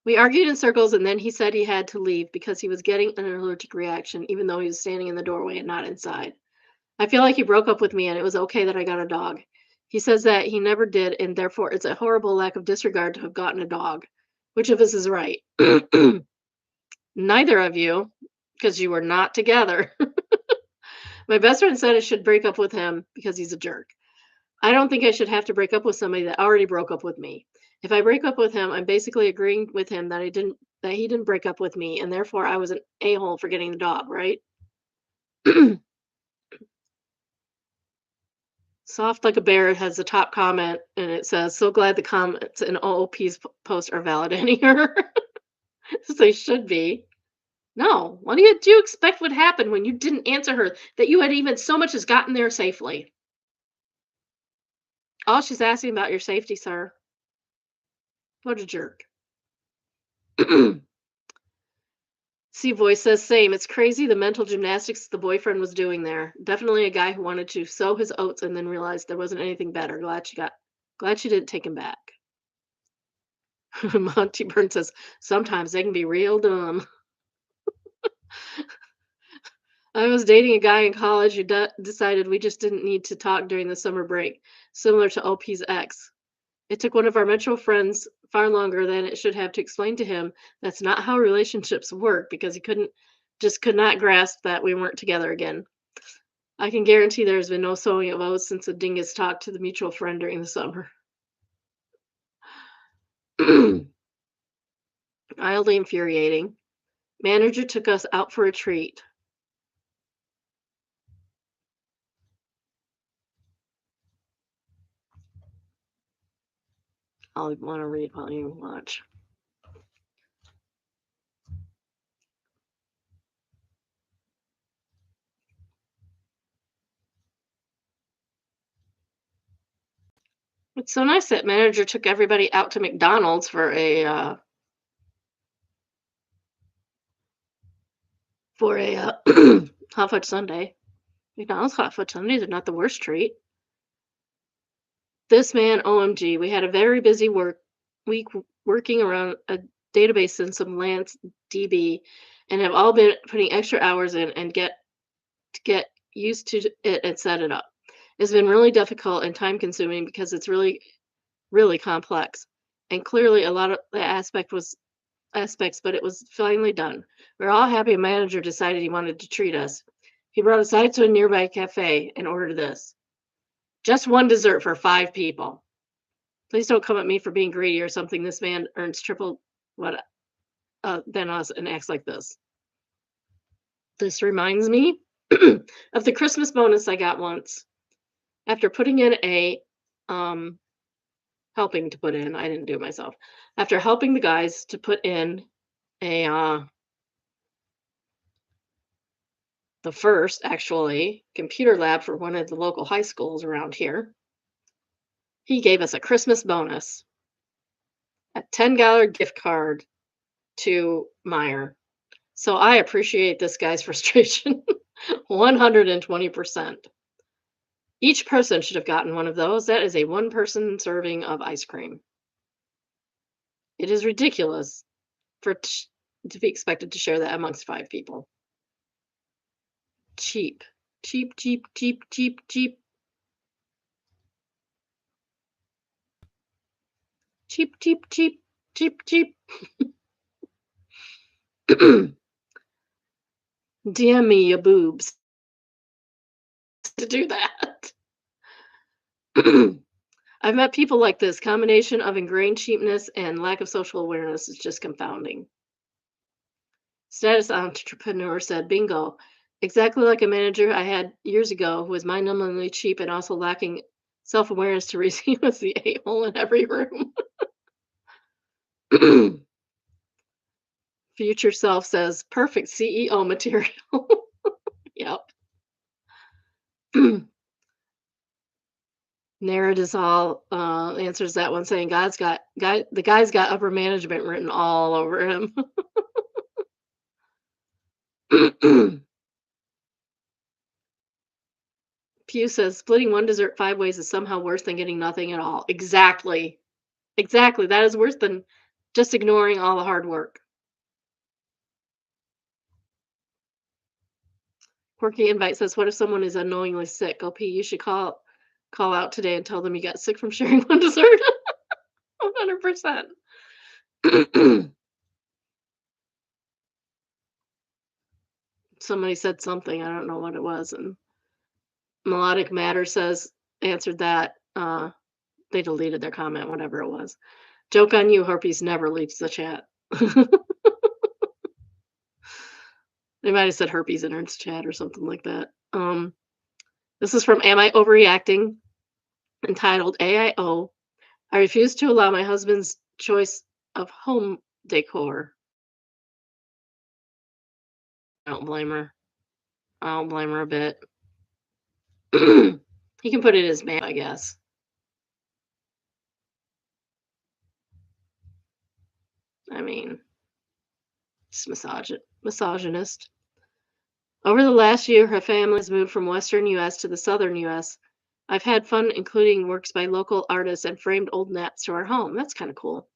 We argued in circles, and then he said he had to leave because he was getting an allergic reaction, even though he was standing in the doorway and not inside. I feel like he broke up with me, and it was okay that I got a dog. He says that he never did, and therefore it's a horrible lack of disregard to have gotten a dog. Which of us is right? Neither of you, because you were not together. My best friend said I should break up with him because he's a jerk. I don't think I should have to break up with somebody that already broke up with me. If I break up with him, I'm basically agreeing with him that he didn't break up with me and therefore I was an a-hole for getting the dog, right? Soft like a bear has the top comment and it says, "So glad the comments in OOP's post are valid in here." As they should be. No. What do you expect would happen when you didn't answer her that you had even so much as gotten there safely? All she's asking about your safety, sir. What a jerk. See, voice says same. It's crazy the mental gymnastics the boyfriend was doing there. Definitely a guy who wanted to sow his oats and then realized there wasn't anything better. Glad she didn't take him back. Monty Burns says sometimes they can be real dumb. I was dating a guy in college who decided we just didn't need to talk during the summer break, similar to OP's ex. It took one of our mutual friends far longer than it should have to explain to him that's not how relationships work because he could not grasp that we weren't together again. I can guarantee there's been no sowing of oats since the dingus talked to the mutual friend during the summer. Mildly infuriating. Manager took us out for a treat. I'll want to read while you watch. It's so nice that manager took everybody out to McDonald's for a hot fudge sundae. McDonald's hot fudge sundaes are not the worst treat. This man, OMG, we had a very busy week working around a database in some Lance DB and have all been putting extra hours in and get used to it and set it up. It's been really difficult and time consuming because it's really, really complex. And clearly a lot of the aspects, but it was finally done. We're all happy a manager decided he wanted to treat us. He brought us out to a nearby cafe and ordered this. Just one dessert for 5 people. Please don't come at me for being greedy or something. This man earns triple what than us and acts like this. This reminds me of the Christmas bonus I got once. After putting in helping to put in, I didn't do it myself. After helping the guys to put in a the first actually computer lab for one of the local high schools around here, he gave us a Christmas bonus, a $10 gift card to Meyer. So I appreciate this guy's frustration 120%. Each person should have gotten one of those. That is a one person serving of ice cream. It is ridiculous for to be expected to share that amongst 5 people. Cheap. Cheap, cheap, cheap, cheap, cheap. Cheap, cheap, cheap, cheap, cheap. DM me your boobs to do that. I've met people like this. Combination of ingrained cheapness and lack of social awareness is just confounding. Status entrepreneur said, bingo. Exactly like a manager I had years ago who was mind-numbingly cheap and also lacking self-awareness to receive was the a-hole in every room. Future self says, perfect CEO material. Yep. Naradazal answers that one saying the guy's got upper management written all over him. Pew says splitting one dessert 5 ways is somehow worse than getting nothing at all. Exactly. Exactly. That is worse than just ignoring all the hard work. Quirky Invite says, what if someone is unknowingly sick? OP, you should call out today and tell them you got sick from sharing one dessert. 100%. Somebody said something. I don't know what it was. And Melodic Matter says, answered that. They deleted their comment, whatever it was. Joke on you, Harpies never leaves the chat. They might have said herpes in its chat or something like that. This is from Am I Overreacting? Entitled AIO. I refuse to allow my husband's choice of home decor. I don't blame her. I don't blame her a bit. He can put it in his man, I guess. I mean, it's misogynist. Over the last year, her family has moved from Western U.S. to the Southern U.S. I've had fun including works by local artists and framed old maps to our home. That's kind of cool.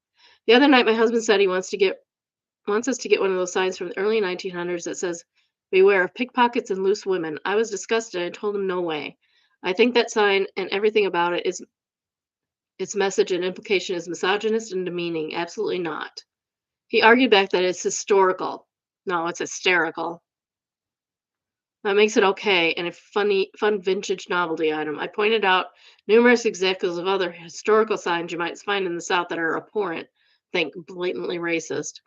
The other night, my husband said he wants us to get one of those signs from the early 1900s that says, "Beware of pickpockets and loose women." I was disgusted. I told him no way. I think that sign and everything about it is its message and implication is misogynist and demeaning. Absolutely not. He argued back that it's historical. No, it's hysterical. That makes it okay and a fun vintage novelty item. I pointed out numerous examples of other historical signs you might find in the South that are abhorrent, think blatantly racist,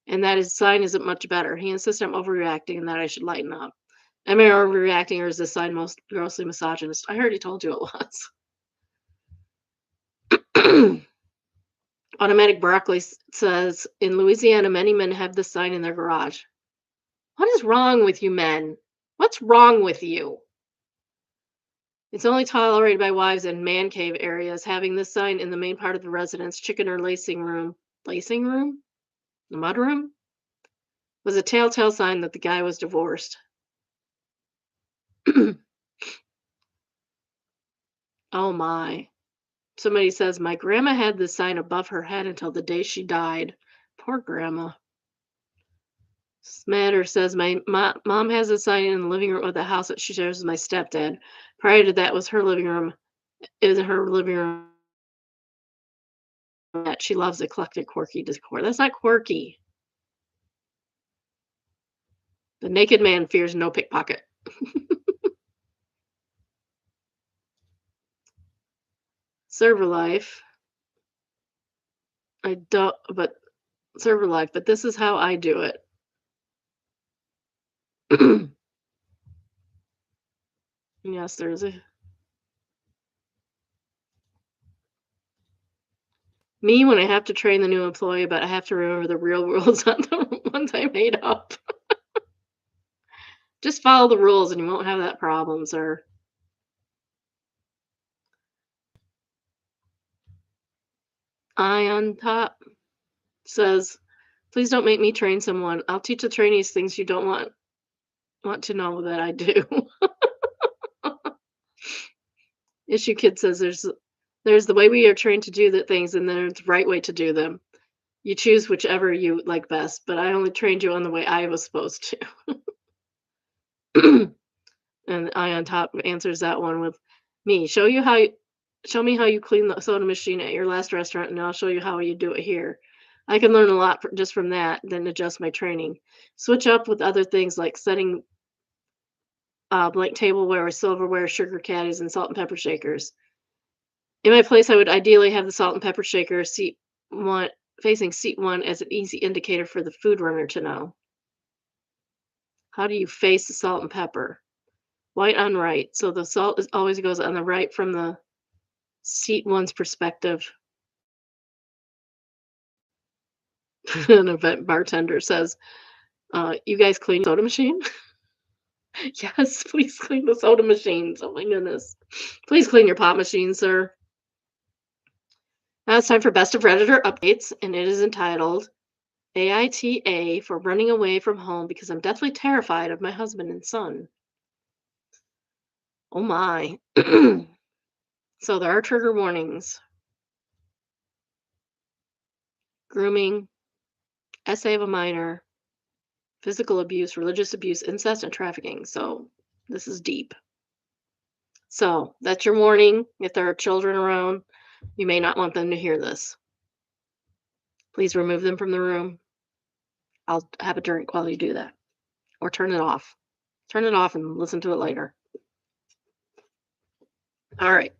and that his sign isn't much better. He insists I'm overreacting and that I should lighten up. Am I overreacting or is this sign most grossly misogynist? I already told you it was. Automatic Broccoli says in Louisiana, many men have this sign in their garage. What is wrong with you men? What's wrong with you? It's only tolerated by wives in man cave areas. Having this sign in the main part of the residence, chicken or lacing room, the mudroom, was a telltale sign that the guy was divorced. Oh my. Somebody says, my grandma had this sign above her head until the day she died. Poor grandma. Smatter says, my mom has a sign in the living room of the house that she shares with my stepdad. Prior to that was her living room. Is her living room that she loves eclectic, quirky decor. That's not quirky. The naked man fears no pickpocket. Server life. I don't, but server life, but this is how I do it. Yes, there's a me when I have to train the new employee, but I have to remember the real rules on the ones I made up. Just follow the rules and you won't have that problem, sir. Eye on top says, please don't make me train someone. I'll teach the trainees things you don't want to know that I do. Issue Kid says there's the way we are trained to do the things and there's the right way to do them. You choose whichever you like best, but I only trained you on the way I was supposed to. And I on top answers that one with me. Show me how you clean the soda machine at your last restaurant, and I'll show you how you do it here. I can learn a lot just from that, then adjust my training. Switch up with other things like setting blank tableware, silverware, sugar caddies, and salt and pepper shakers. In my place, I would ideally have the salt and pepper shaker one facing seat one as an easy indicator for the food runner to know. How do you face the salt and pepper? White on right. So the salt is always goes on the right from the seat one's perspective. An event bartender says, "You guys clean soda machine?" Yes, please clean the soda machines. Oh my goodness. Please clean your pop machine, sir. Now it's time for Best of Redditor updates, and it is entitled AITA for running away from home because I'm deathly terrified of my husband and son. Oh my. So there are trigger warnings: grooming, essay of a minor, physical abuse, religious abuse, incest, and trafficking. So this is deep. So that's your warning. If there are children around, you may not want them to hear this. Please remove them from the room. I'll have a drink while you do that. Or turn it off. Turn it off and listen to it later. All right.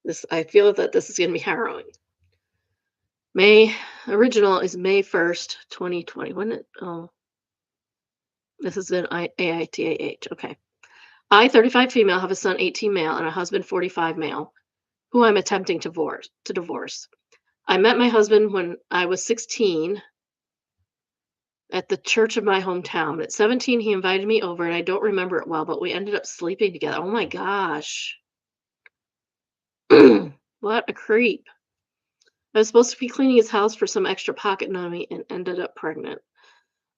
This I feel that this is gonna be harrowing. May original is May 1st, 2020. When it this is an AITAH. Okay. I, 35 female, have a son, 18 male, and a husband, 45 male, who I'm attempting to divorce. I met my husband when I was 16 at the church of my hometown. At 17, he invited me over, and I don't remember it well, but we ended up sleeping together. Oh my gosh. What a creep. I was supposed to be cleaning his house for some extra pocket money and ended up pregnant.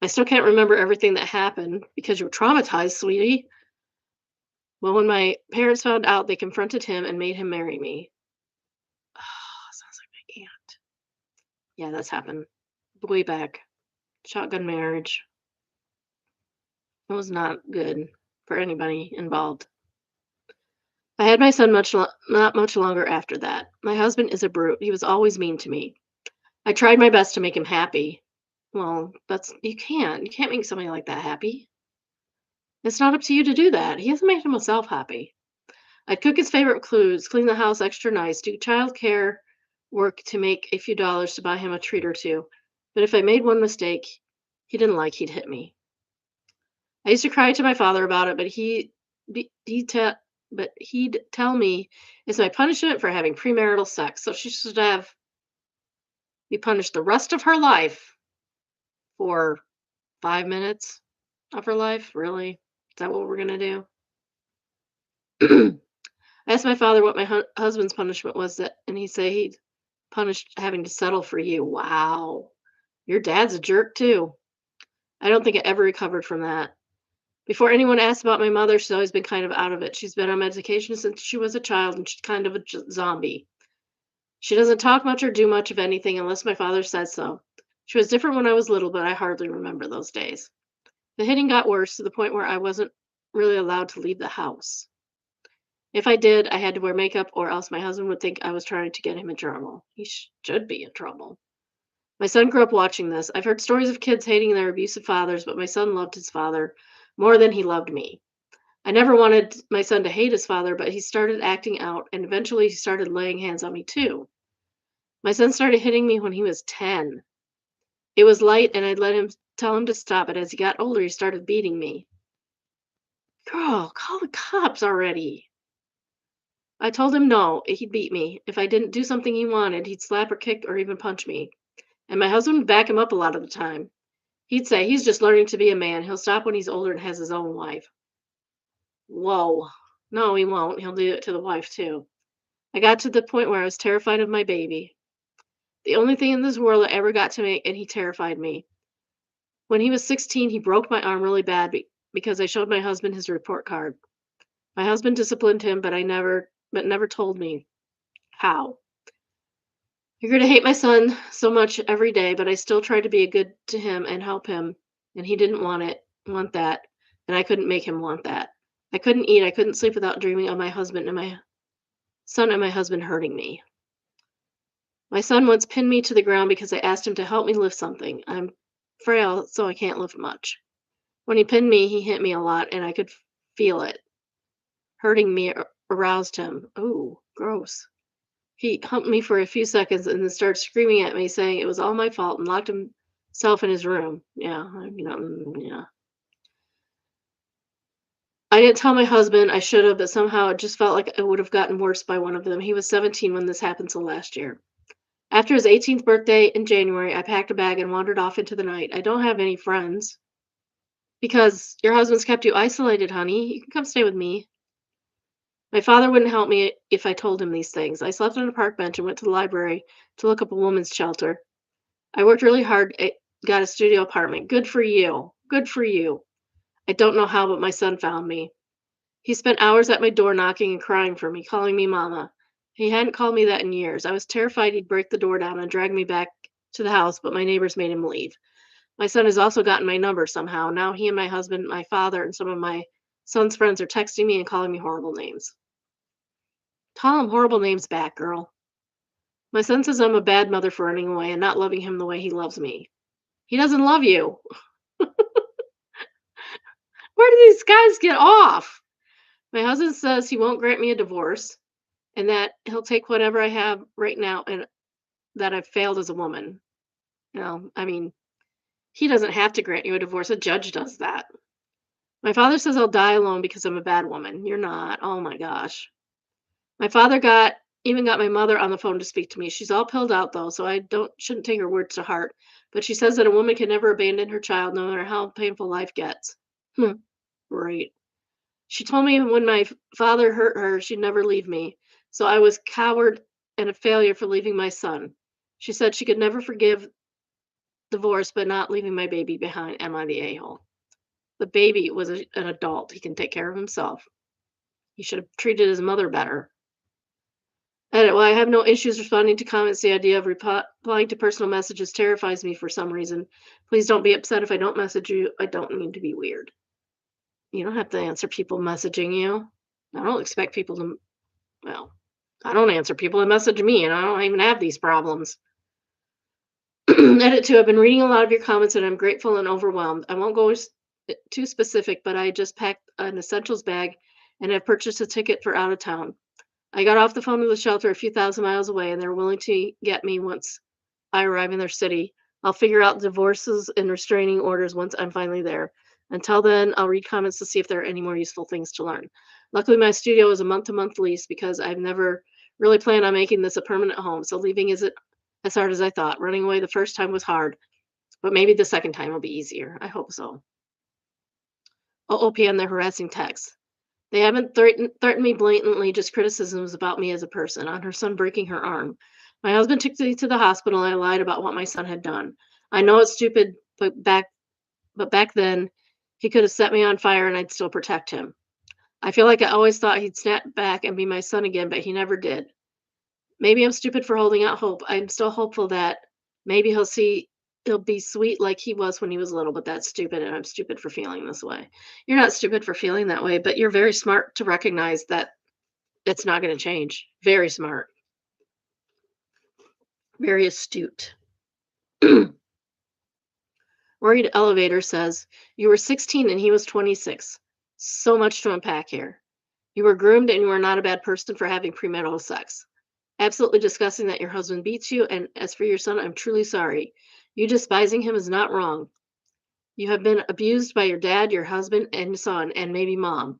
I still can't remember everything that happened because you're traumatized, sweetie. Well, when my parents found out, they confronted him and made him marry me. Oh, sounds like my aunt. Yeah, that's happened way back. Shotgun marriage. It was not good for anybody involved. I had my son not much longer after that. My husband is a brute. He was always mean to me. I tried my best to make him happy. Well, that's you can't make somebody like that happy. It's not up to you to do that. He hasn't made himself happy. I'd cook his favorite foods, clean the house extra nice, do childcare work to make a few dollars to buy him a treat or two. But if I made one mistake he didn't like, he'd hit me. I used to cry to my father about it, be- he te- but he'd tell me it's my punishment for having premarital sex. So she should have be punished the rest of her life for 5 minutes of her life. Really? Is that what we're gonna do? I asked my father what my husband's punishment was, and he said he'd punished having to settle for you. Wow, your dad's a jerk too. I don't think I ever recovered from that. Before anyone asked about my mother, she's always been kind of out of it. She's been on medication since she was a child, and she's kind of a zombie. She doesn't talk much or do much of anything unless my father says so. She was different when I was little, but I hardly remember those days. The hitting got worse to the point where I wasn't really allowed to leave the house. If I did, I had to wear makeup, or else my husband would think I was trying to get him in trouble. He should be in trouble. My son grew up watching this. I've heard stories of kids hating their abusive fathers, but my son loved his father more than he loved me. I never wanted my son to hate his father, but he started acting out, and eventually he started laying hands on me too. My son started hitting me when he was 10. It was light, and I'd let him tell him to stop, but as he got older, he started beating me. Girl, call the cops already. I told him no, he'd beat me. If I didn't do something he wanted, he'd slap or kick or even punch me. And my husband would back him up a lot of the time. He'd say, he's just learning to be a man. He'll stop when he's older and has his own wife. Whoa. No, he won't. He'll do it to the wife, too. I got to the point where I was terrified of my baby. The only thing in this world I ever got to make, and he terrified me. When he was 16, he broke my arm really bad because I showed my husband his report card. My husband disciplined him, but never told me how. You're gonna hate my son so much every day, but I still try to be a good to him and help him. And he didn't want that. And I couldn't make him want that. I couldn't eat, I couldn't sleep without dreaming of my husband and my son and my husband hurting me. My son once pinned me to the ground because I asked him to help me lift something. I'm frail, so I can't lift much. When he pinned me, he hit me a lot and I could feel it. Hurting me aroused him. Ooh, gross. He humped me for a few seconds and then started screaming at me, saying it was all my fault and locked himself in his room. Yeah, yeah. I didn't tell my husband. I should have, but somehow it just felt like it would have gotten worse by one of them. He was 17 when this happened, so last year. After his 18th birthday in January, I packed a bag and wandered off into the night. I don't have any friends because your husband's kept you isolated, honey. You can come stay with me. My father wouldn't help me if I told him these things. I slept on a park bench and went to the library to look up a woman's shelter. I worked really hard, got a studio apartment. Good for you. Good for you. I don't know how, but my son found me. He spent hours at my door knocking and crying for me, calling me mama. He hadn't called me that in years. I was terrified he'd break the door down and drag me back to the house, but my neighbors made him leave. My son has also gotten my number somehow. Now he and my husband, my father, and some of my son's friends are texting me and calling me horrible names. Call him horrible names back, girl. My son says I'm a bad mother for running away and not loving him the way he loves me. He doesn't love you. Where do these guys get off? My husband says he won't grant me a divorce and that he'll take whatever I have right now and that I've failed as a woman. I mean, he doesn't have to grant you a divorce. A judge does that. My father says I'll die alone because I'm a bad woman. You're not. Oh my gosh. My father got my mother on the phone to speak to me. She's all pilled out though, so I don't shouldn't take her words to heart. But she says that a woman can never abandon her child no matter how painful life gets. Hmm, right. She told me when my father hurt her, she'd never leave me. So I was coward and a failure for leaving my son. She said she could never forgive divorce, but not leaving my baby behind. Am I the a-hole? The baby was an adult. He can take care of himself. He should have treated his mother better. Edit. Well, I have no issues responding to comments. The idea of replying to personal messages terrifies me for some reason. Please don't be upset if I don't message you. I don't mean to be weird. You don't have to answer people messaging you. I don't expect people to, well, I don't answer people that message me, and I don't even have these problems. Edit 2. I've been reading a lot of your comments, and I'm grateful and overwhelmed. I won't go too specific, but I just packed an essentials bag and have purchased a ticket for out of town. I got off the phone with the shelter a few thousand miles away, and they're willing to get me once I arrive in their city. I'll figure out divorces and restraining orders once I'm finally there. Until then, I'll read comments to see if there are any more useful things to learn. Luckily, my studio is a month-to-month lease because I've never really planned on making this a permanent home, so leaving isn't as hard as I thought. Running away the first time was hard, but maybe the second time will be easier. I hope so. OOP on the harassing text. They haven't threatened me blatantly, just criticisms about me as a person, on her son breaking her arm. My husband took me to the hospital and I lied about what my son had done. I know it's stupid, but back then he could have set me on fire and I'd still protect him. I feel like I always thought he'd snap back and be my son again, but he never did. Maybe I'm stupid for holding out hope. I'm still hopeful that maybe he'll be sweet like he was when he was little, but that's stupid and I'm stupid for feeling this way. You're not stupid for feeling that way, but you're very smart to recognize that it's not going to change. Very smart, very astute. Worried Elevator says, you were 16 and he was 26. So much to unpack here. You were groomed and you are not a bad person for having premarital sex. Absolutely disgusting that your husband beats you. And as for your son, I'm truly sorry. You despising him is not wrong. You have been abused by your dad, your husband, and son, and maybe mom.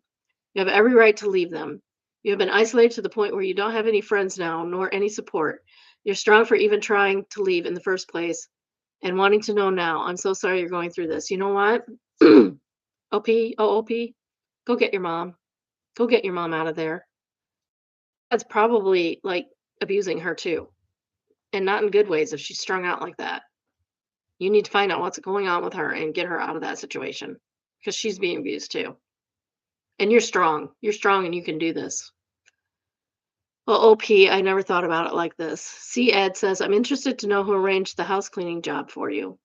You have every right to leave them. You have been isolated to the point where you don't have any friends now, nor any support. You're strong for even trying to leave in the first place and wanting to know now. I'm so sorry you're going through this. You know what? OOP, go get your mom. Go get your mom out of there. That's probably like abusing her too, and not in good ways if she's strung out like that. You need to find out what's going on with her and get her out of that situation because she's being abused too. And you're strong. You're strong and you can do this. Well, OP, I never thought about it like this. C Ed says, I'm interested to know who arranged the house cleaning job for you.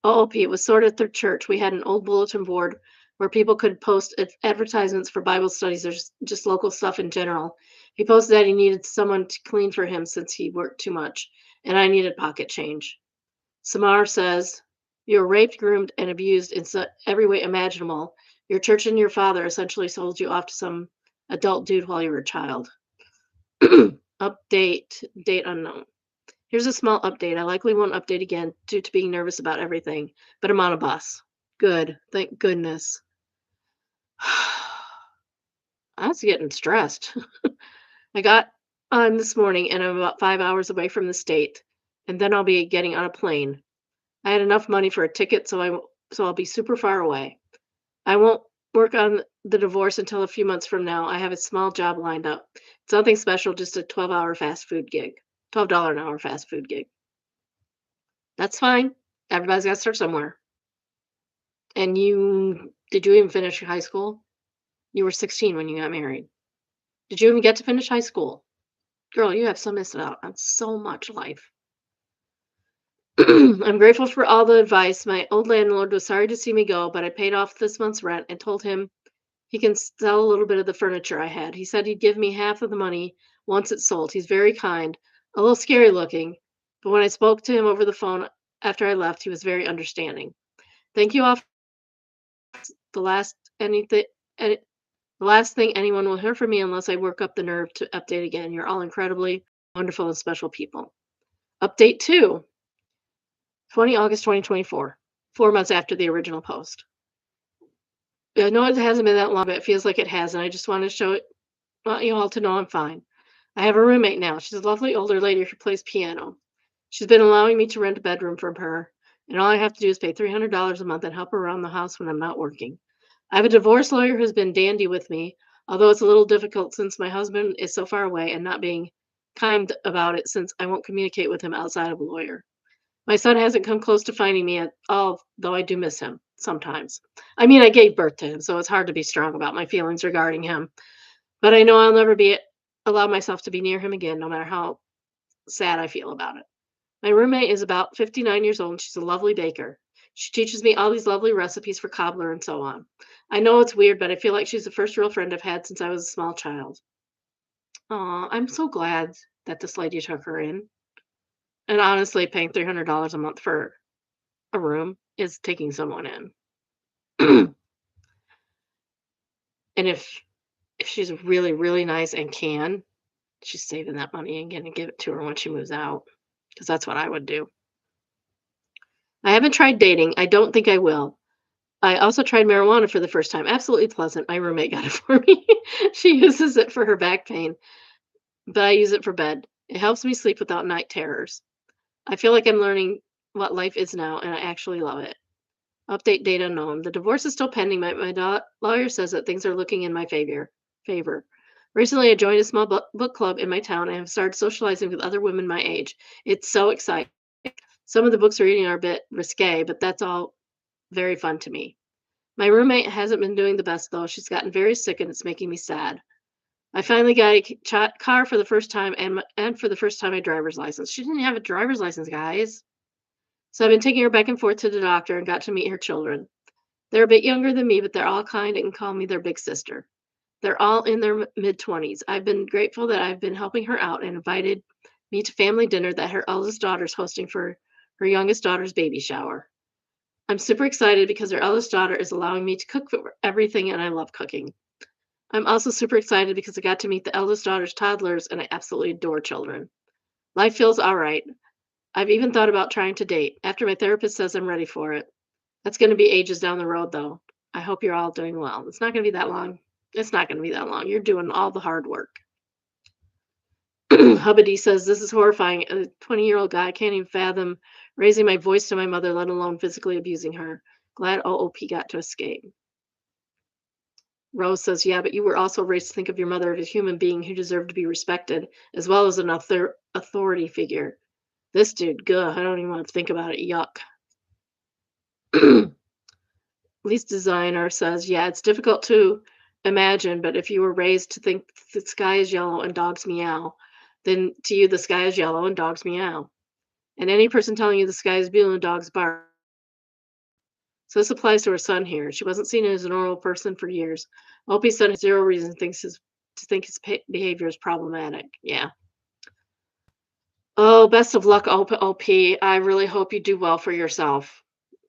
OOP, it was sorted through church. We had an old bulletin board where people could post advertisements for Bible studies or just local stuff in general. He posted that he needed someone to clean for him since he worked too much, and I needed pocket change. Samar says, you were raped, groomed, and abused in every way imaginable. Your church and your father essentially sold you off to some adult dude while you were a child. Update, date unknown. Here's a small update. I likely won't update again due to being nervous about everything, but I'm on a bus. Good. Thank goodness. I was getting stressed. I got on this morning and I'm about 5 hours away from the state, and then I'll be getting on a plane. I had enough money for a ticket, so I'll be super far away. I won't work on the divorce until a few months from now. I have a small job lined up. It's nothing special, just a 12-hour fast food gig. $12 an hour fast food gig. That's fine. Everybody's got to start somewhere. And did you even finish high school? You were 16 when you got married. Did you even get to finish high school? Girl, you have so missed out on so much life. I'm grateful for all the advice. My old landlord was sorry to see me go, but I paid off this month's rent and told him he can sell a little bit of the furniture I had. He said he'd give me half of the money once it's sold. He's very kind, a little scary looking, but when I spoke to him over the phone after I left, he was very understanding. Thank you all. The last anything any the last thing anyone will hear from me unless I work up the nerve to update again. You're all incredibly wonderful and special people. Update 2, 20 August 2024, 4 months after the original post. I know it hasn't been that long, but it feels like it has, and I just want to want you all to know I'm fine. I have a roommate now. She's a lovely older lady who plays piano. She's been allowing me to rent a bedroom from her, and all I have to do is pay $300 a month and help her around the house when I'm not working. I have a divorce lawyer who's been dandy with me, although it's a little difficult since my husband is so far away and not being kind about it since I won't communicate with him outside of a lawyer. My son hasn't come close to finding me at all, though I do miss him sometimes. I mean, I gave birth to him, so it's hard to be strong about my feelings regarding him. But I know I'll never be allow myself to be near him again, no matter how sad I feel about it. My roommate is about 59 years old and she's a lovely baker. She teaches me all these lovely recipes for cobbler and so on. I know it's weird, but I feel like she's the first real friend I've had since I was a small child. Aw, I'm so glad that this lady took her in. And honestly, paying $300 a month for a room is taking someone in. And if she's really, really nice and she's saving that money and gonna give it to her when she moves out. Because that's what I would do. I haven't tried dating. I don't think I will. I also tried marijuana for the first time. Absolutely pleasant. My roommate got it for me. She uses it for her back pain, but I use it for bed. It helps me sleep without night terrors. I feel like I'm learning what life is now, and I actually love it. Update date unknown. The divorce is still pending. My lawyer says that things are looking in my favor. Recently, I joined a small book club in my town and have started socializing with other women my age. It's so exciting. Some of the books we're reading are a bit risque, but that's all very fun to me. My roommate hasn't been doing the best, though. She's gotten very sick and it's making me sad. I finally got a car for the first time and for the first time a driver's license. She didn't have a driver's license, guys. So I've been taking her back and forth to the doctor and got to meet her children. They're a bit younger than me, but they're all kind and call me their big sister. They're all in their mid 20s. I've been grateful that I've been helping her out and invited me to family dinner that her eldest daughter's hosting for her youngest daughter's baby shower. I'm super excited because her eldest daughter is allowing me to cook for everything, and I love cooking. I'm also super excited because I got to meet the eldest daughter's toddlers, and I absolutely adore children. Life feels all right. I've even thought about trying to date after my therapist says I'm ready for it. That's going to be ages down the road, though. I hope you're all doing well. It's not going to be that long. It's not going to be that long. You're doing all the hard work. Hubbity says, this is horrifying. A 20-year-old guy can't even fathom raising my voice to my mother, let alone physically abusing her. Glad OOP got to escape. Rose says, yeah, but you were also raised to think of your mother as a human being who deserved to be respected, as well as an authority figure. This dude, I don't even want to think about it. Yuck. Least designer says, yeah, it's difficult to imagine, but if you were raised to think the sky is yellow and dogs meow, then to you the sky is yellow and dogs meow. And any person telling you the sky is blue and dogs bark. So this applies to her son here. She wasn't seen as a normal person for years. Opie's son has zero reason to think his behavior is problematic. Yeah. Oh, best of luck, OP. I really hope you do well for yourself.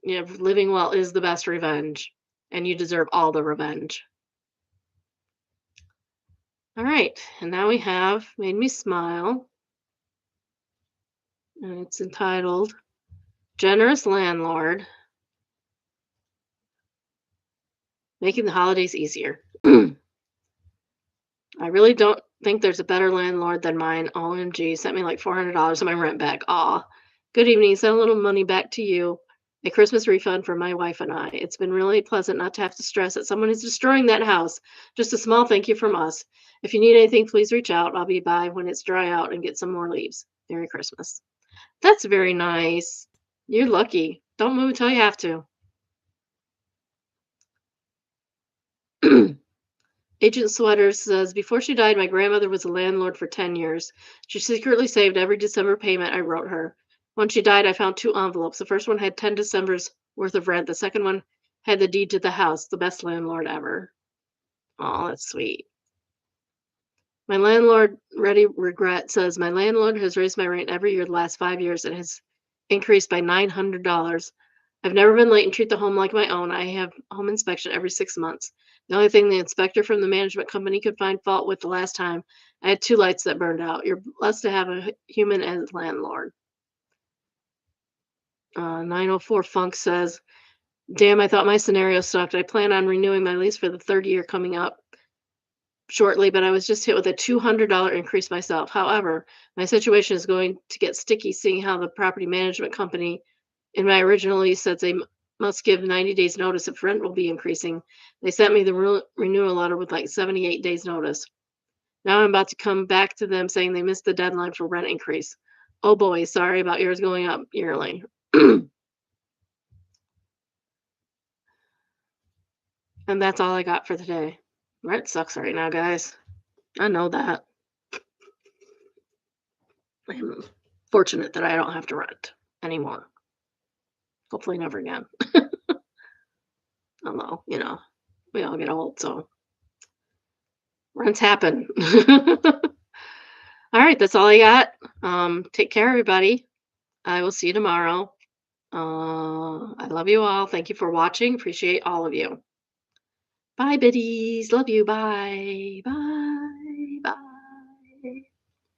Yeah, living well is the best revenge, and you deserve all the revenge. All right, and now we have Made Me Smile, and it's entitled Generous Landlord Making the Holidays Easier. I really don't think there's a better landlord than mine. OMG, sent me like $400 of my rent back. Aw. Good evening. Send a little money back to you. A Christmas refund for my wife and I. It's been really pleasant not to have to stress that someone is destroying that house. Just a small thank you from us. If you need anything, please reach out. I'll be by when it's dry out and get some more leaves. Merry Christmas. That's very nice. You're lucky. Don't move until you have to. Agent Sweater says, before she died, my grandmother was a landlord for 10 years. She secretly saved every December payment I wrote her. When she died, I found two envelopes. The first one had 10 December's worth of rent. The second one had the deed to the house. The best landlord ever. Oh, that's sweet. My landlord, Ready Regret, says, my landlord has raised my rent every year the last 5 years and has increased by $900. I've never been late and treat the home like my own. I have home inspection every 6 months. The only thing the inspector from the management company could find fault with the last time, I had two lights that burned out. You're blessed to have a human as landlord. 904 Funk says, damn, I thought my scenario sucked. I plan on renewing my lease for the third year coming up shortly, but I was just hit with a $200 increase myself. However, my situation is going to get sticky seeing how the property management company in my original lease says they must give 90 days notice if rent will be increasing. They sent me the renewal letter with like 78 days notice. Now I'm about to come back to them saying they missed the deadline for rent increase. Oh boy, sorry about yours going up yearly. And that's all I got for today. Rent sucks right now, guys. I know that. I'm fortunate that I don't have to rent anymore. Hopefully never again. Although, we all get old, so rents happen. All right, that's all I got. Take care, everybody. I will see you tomorrow. I love you all. Thank you for watching. Appreciate all of you. Bye, biddies. Love you. Bye. Bye.